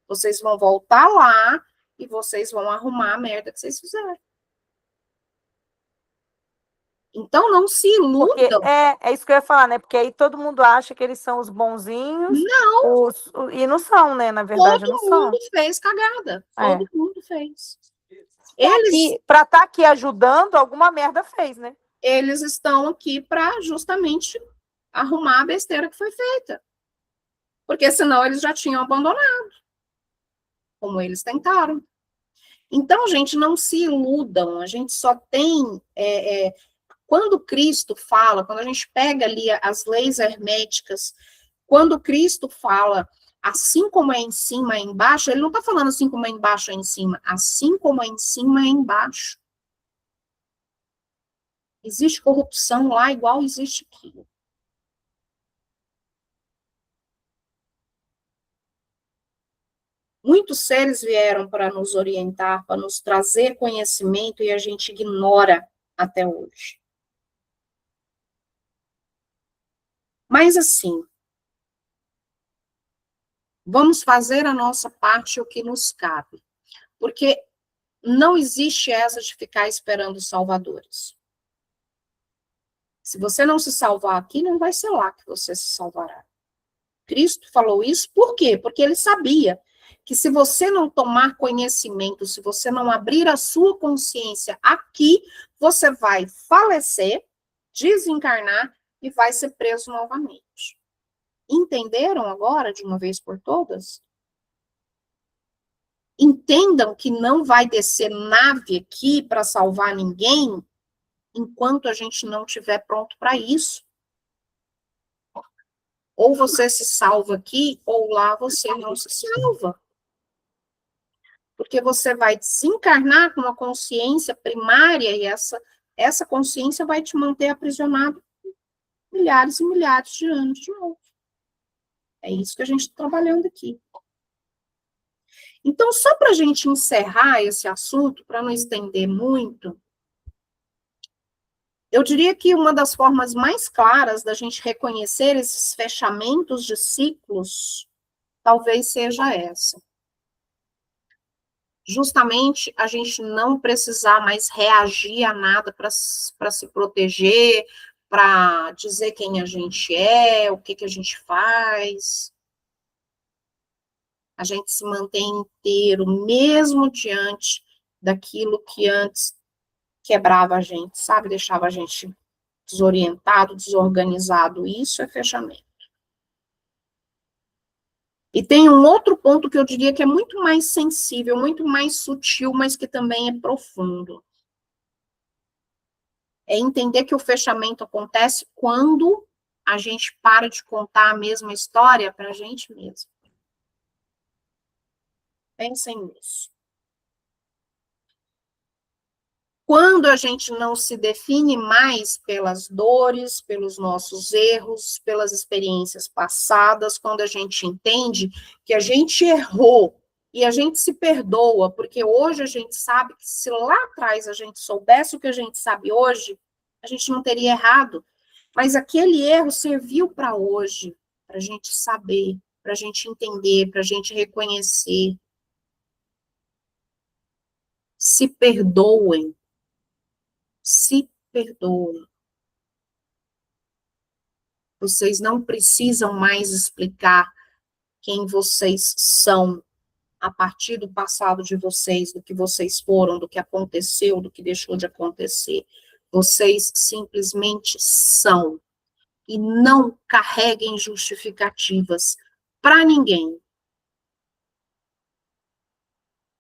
Vocês vão voltar lá e vocês vão arrumar a merda que vocês fizeram. Então, não se iludam. Porque é isso que eu ia falar, né? Porque aí todo mundo acha que eles são os bonzinhos. Não. E não são, né? Na verdade, todo não são. Todo mundo fez cagada. Todo mundo fez. Para estar aqui ajudando, alguma merda fez, né? Eles estão aqui para justamente arrumar a besteira que foi feita. Porque senão eles já tinham abandonado. Como eles tentaram. Então, gente, não se iludam. A gente só tem... quando Cristo fala, quando a gente pega ali as leis herméticas, quando Cristo fala, assim como é em cima, é embaixo, ele não está falando assim como é embaixo, é em cima. Assim como é em cima, é embaixo. Existe corrupção lá igual existe aqui. Muitos seres vieram para nos orientar, para nos trazer conhecimento e a gente ignora até hoje. Mas assim, vamos fazer a nossa parte, o que nos cabe. Porque não existe essa de ficar esperando salvadores. Se você não se salvar aqui, não vai ser lá que você se salvará. Cristo falou isso, por quê? Porque ele sabia que se você não tomar conhecimento, se você não abrir a sua consciência aqui, você vai falecer, desencarnar e vai ser preso novamente. Entenderam agora, de uma vez por todas? Entendam que não vai descer nave aqui para salvar ninguém enquanto a gente não estiver pronto para isso. Ou você se salva aqui, ou lá você não se salva. Porque você vai desencarnar com uma consciência primária e essa consciência vai te manter aprisionado milhares e milhares de anos de novo. É isso que a gente está trabalhando aqui. Então, só para a gente encerrar esse assunto, para não estender muito, eu diria que uma das formas mais claras da gente reconhecer esses fechamentos de ciclos, talvez seja essa. Justamente a gente não precisar mais reagir a nada para se proteger, para dizer quem a gente é, o que a gente faz. A gente se mantém inteiro, mesmo diante daquilo que antes quebrava a gente, sabe? Deixava a gente desorientado, desorganizado. Isso é fechamento. E tem um outro ponto que eu diria que é muito mais sensível, muito mais sutil, mas que também é profundo. É entender que o fechamento acontece quando a gente para de contar a mesma história para a gente mesmo. Pensem nisso. Quando a gente não se define mais pelas dores, pelos nossos erros, pelas experiências passadas, quando a gente entende que a gente errou e a gente se perdoa, porque hoje a gente sabe que se lá atrás a gente soubesse o que a gente sabe hoje, a gente não teria errado. Mas aquele erro serviu para hoje, para a gente saber, para a gente entender, para a gente reconhecer. Se perdoem. Se perdoem. Vocês não precisam mais explicar quem vocês são a partir do passado de vocês, do que vocês foram, do que aconteceu, do que deixou de acontecer. Vocês simplesmente são. E não carreguem justificativas para ninguém.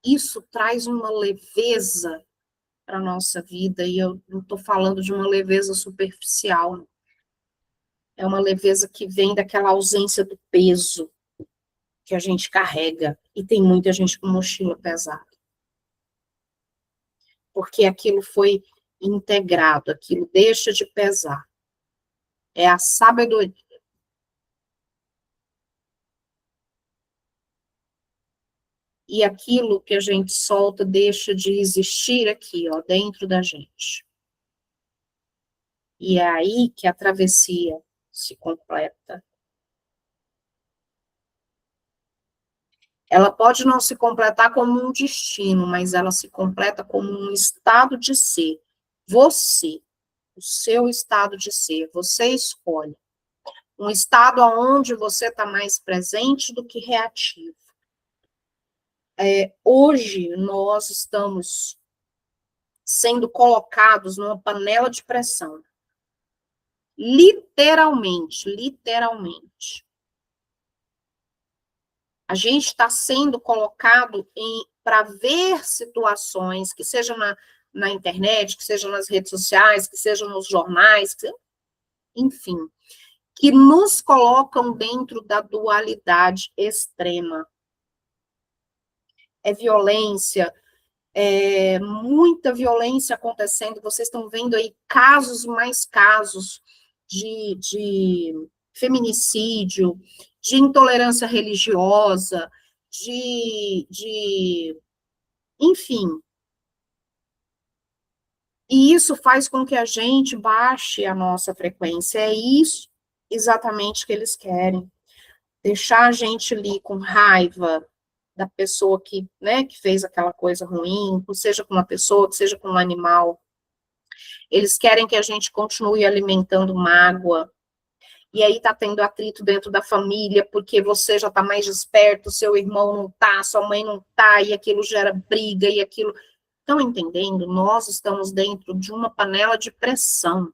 Isso traz uma leveza para a nossa vida, e eu não estou falando de uma leveza superficial. É uma leveza que vem daquela ausência do peso que a gente carrega, e tem muita gente com mochila pesada. Porque aquilo foi integrado, aquilo deixa de pesar. É a sabedoria. E aquilo que a gente solta deixa de existir aqui, ó, dentro da gente. E é aí que a travessia se completa. Ela pode não se completar como um destino, mas ela se completa como um estado de ser. Você, o seu estado de ser, você escolhe. Um estado onde você está mais presente do que reativo. Hoje, nós estamos sendo colocados numa panela de pressão. Literalmente, literalmente. A gente está sendo colocado para ver situações, que seja na internet, que seja nas redes sociais, que seja nos jornais, enfim, que nos colocam dentro da dualidade extrema. É violência, muita violência acontecendo, vocês estão vendo aí mais casos de feminicídio, de intolerância religiosa, enfim. E isso faz com que a gente baixe a nossa frequência. É isso exatamente que eles querem. Deixar a gente ali com raiva da pessoa que fez aquela coisa ruim, seja com uma pessoa, seja com um animal. Eles querem que a gente continue alimentando mágoa. E aí tá tendo atrito dentro da família, porque você já tá mais desperto, seu irmão não tá, sua mãe não tá, e aquilo gera briga, e aquilo... Estão entendendo? Nós estamos dentro de uma panela de pressão.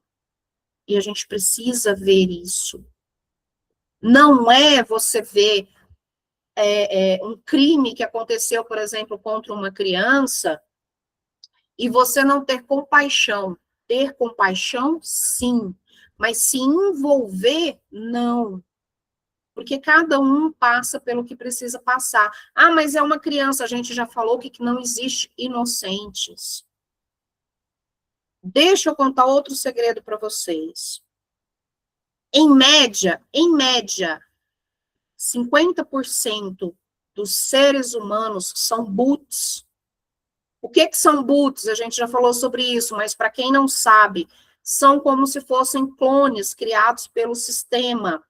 E a gente precisa ver isso. Não é você ver um crime que aconteceu, por exemplo, contra uma criança, e você não ter compaixão. Ter compaixão, sim. Mas se envolver, não. Porque cada um passa pelo que precisa passar. Ah, mas é uma criança, a gente já falou que não existe inocentes. Deixa eu contar outro segredo para vocês. Em média, 50% dos seres humanos são bots. O que são bots? A gente já falou sobre isso, mas para quem não sabe, são como se fossem clones criados pelo sistema,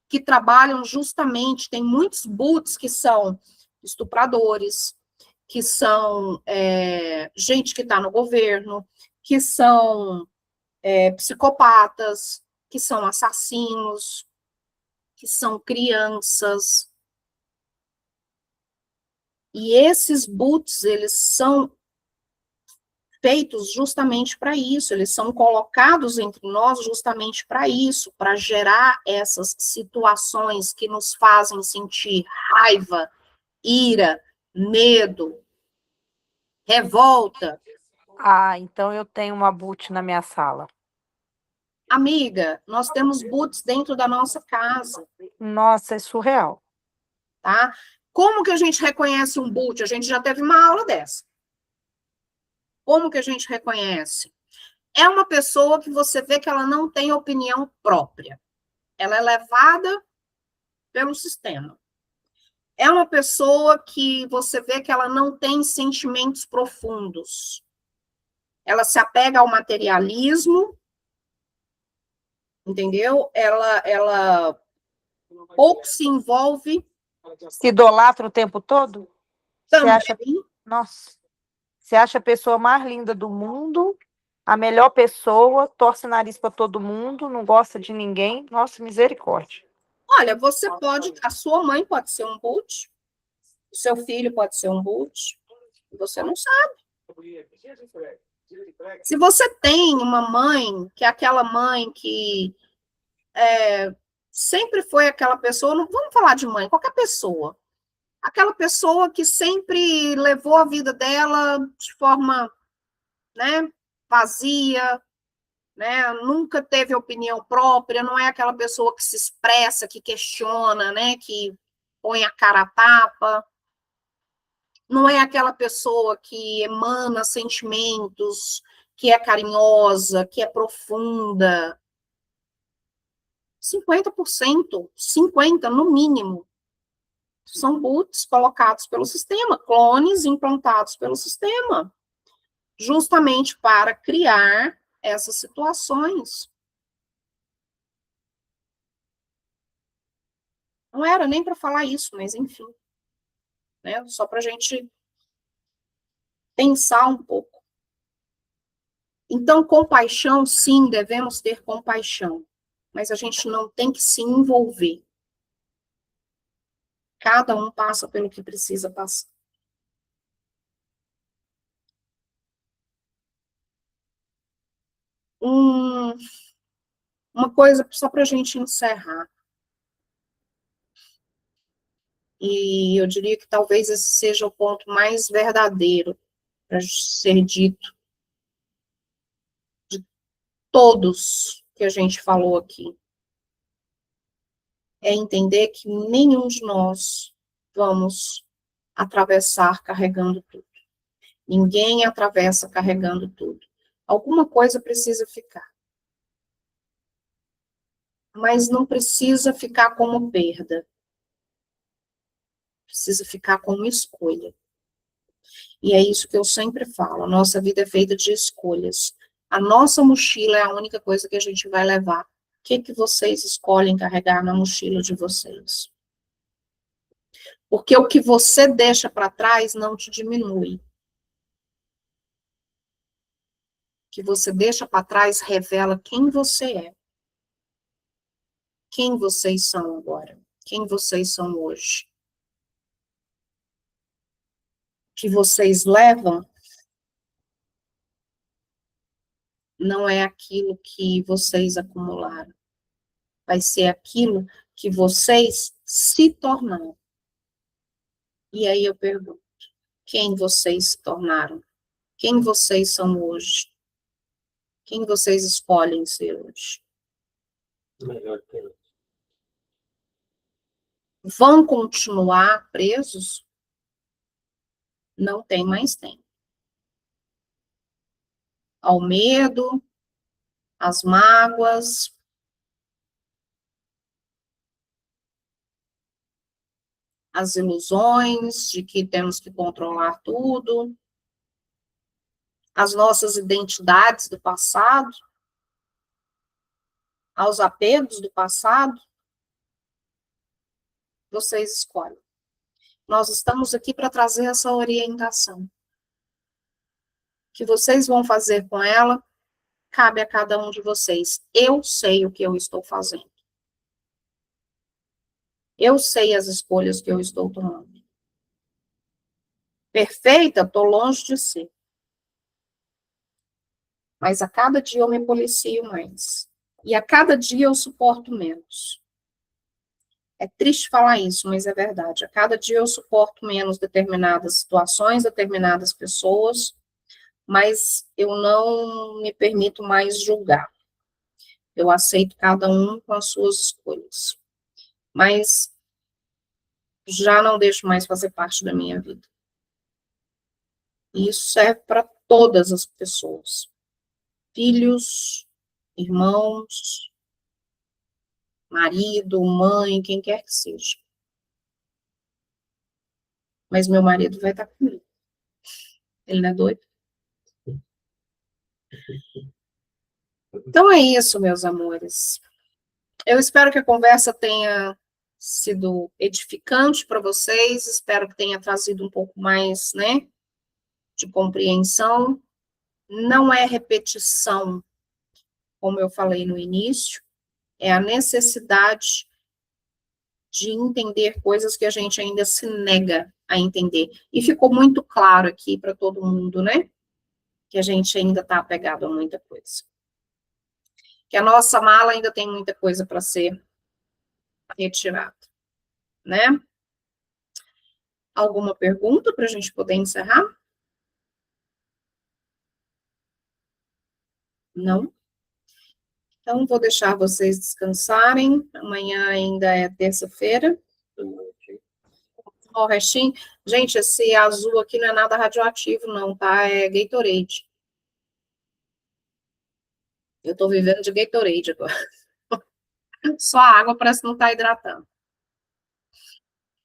que trabalham justamente, tem muitos bots que são estupradores, que são gente que está no governo, que são psicopatas, que são assassinos, que são crianças. E esses bots, eles são feitos justamente para isso, eles são colocados entre nós justamente para isso, para gerar essas situações que nos fazem sentir raiva, ira, medo, revolta. Ah, então eu tenho uma boot na minha sala. Amiga, nós temos bots dentro da nossa casa. Nossa, é surreal. Tá? Como que a gente reconhece um boot? A gente já teve uma aula dessa. Como que a gente reconhece? É uma pessoa que você vê que ela não tem opinião própria. Ela é levada pelo sistema. É uma pessoa que você vê que ela não tem sentimentos profundos. Ela se apega ao materialismo, entendeu? Ela pouco se envolve. Se idolatra o tempo todo? Também. Nossa. Você acha a pessoa mais linda do mundo, a melhor pessoa, torce o nariz para todo mundo, não gosta de ninguém. Nossa, misericórdia. Olha, você pode, a sua mãe pode ser um boot, o seu filho pode ser um boot, você não sabe. Se você tem uma mãe, que é aquela mãe que sempre foi aquela pessoa, não vamos falar de mãe, qualquer pessoa, aquela pessoa que sempre levou a vida dela de forma, né, vazia, né, nunca teve opinião própria, não é aquela pessoa que se expressa, que questiona, né, que põe a cara a tapa, não é aquela pessoa que emana sentimentos, que é carinhosa, que é profunda. 50%, 50% no mínimo, são boots colocados pelo sistema, clones implantados pelo sistema, justamente para criar essas situações. Não era nem para falar isso, mas enfim, né? Só para a gente pensar um pouco. Então, compaixão, sim, devemos ter compaixão, mas a gente não tem que se envolver. Cada um passa pelo que precisa passar. Uma coisa só para a gente encerrar. E eu diria que talvez esse seja o ponto mais verdadeiro para ser dito de todos que a gente falou aqui. É entender que nenhum de nós vamos atravessar carregando tudo. Ninguém atravessa carregando tudo. Alguma coisa precisa ficar. Mas não precisa ficar como perda. Precisa ficar como escolha. E é isso que eu sempre falo, a nossa vida é feita de escolhas. A nossa mochila é a única coisa que a gente vai levar. O que vocês escolhem carregar na mochila de vocês? Porque o que você deixa para trás não te diminui. O que você deixa para trás revela quem você é. Quem vocês são agora. Quem vocês são hoje. O que vocês levam não é aquilo que vocês acumularam. Vai ser aquilo que vocês se tornaram. E aí eu pergunto, quem vocês se tornaram? Quem vocês são hoje? Quem vocês escolhem ser hoje? Melhor que eu. Vão continuar presos? Não tem mais tempo. Ao medo, às mágoas, às ilusões de que temos que controlar tudo, às nossas identidades do passado, aos apegos do passado, vocês escolhem. Nós estamos aqui para trazer essa orientação. O que vocês vão fazer com ela, cabe a cada um de vocês. Eu sei o que eu estou fazendo. Eu sei as escolhas que eu estou tomando. Perfeita? Estou longe de ser. Mas a cada dia eu me policio mais. E a cada dia eu suporto menos. É triste falar isso, mas é verdade. A cada dia eu suporto menos determinadas situações, determinadas pessoas, mas eu não me permito mais julgar. Eu aceito cada um com as suas escolhas. Mas já não deixo mais fazer parte da minha vida. E isso serve para todas as pessoas. Filhos, irmãos, marido, mãe, quem quer que seja. Mas meu marido vai estar comigo. Ele não é doido? Então é isso, meus amores. Eu espero que a conversa tenha sido edificante para vocês, espero que tenha trazido um pouco mais, né, de compreensão. não é repetição, como eu falei no início, é a necessidade de entender coisas que a gente ainda se nega a entender. E ficou muito claro aqui para todo mundo, né? Que a gente ainda está apegado a muita coisa. Que a nossa mala ainda tem muita coisa para ser retirada, né? Alguma pergunta para a gente poder encerrar? Não? Então, vou deixar vocês descansarem. Amanhã ainda é terça-feira. O restinho. Gente, esse azul aqui não é nada radioativo, não, tá? É Gatorade. Eu tô vivendo de Gatorade agora. Só a água parece que não tá hidratando.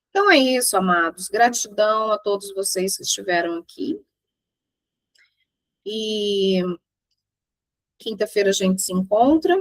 Então é isso, amados. Gratidão a todos vocês que estiveram aqui. E quinta-feira a gente se encontra.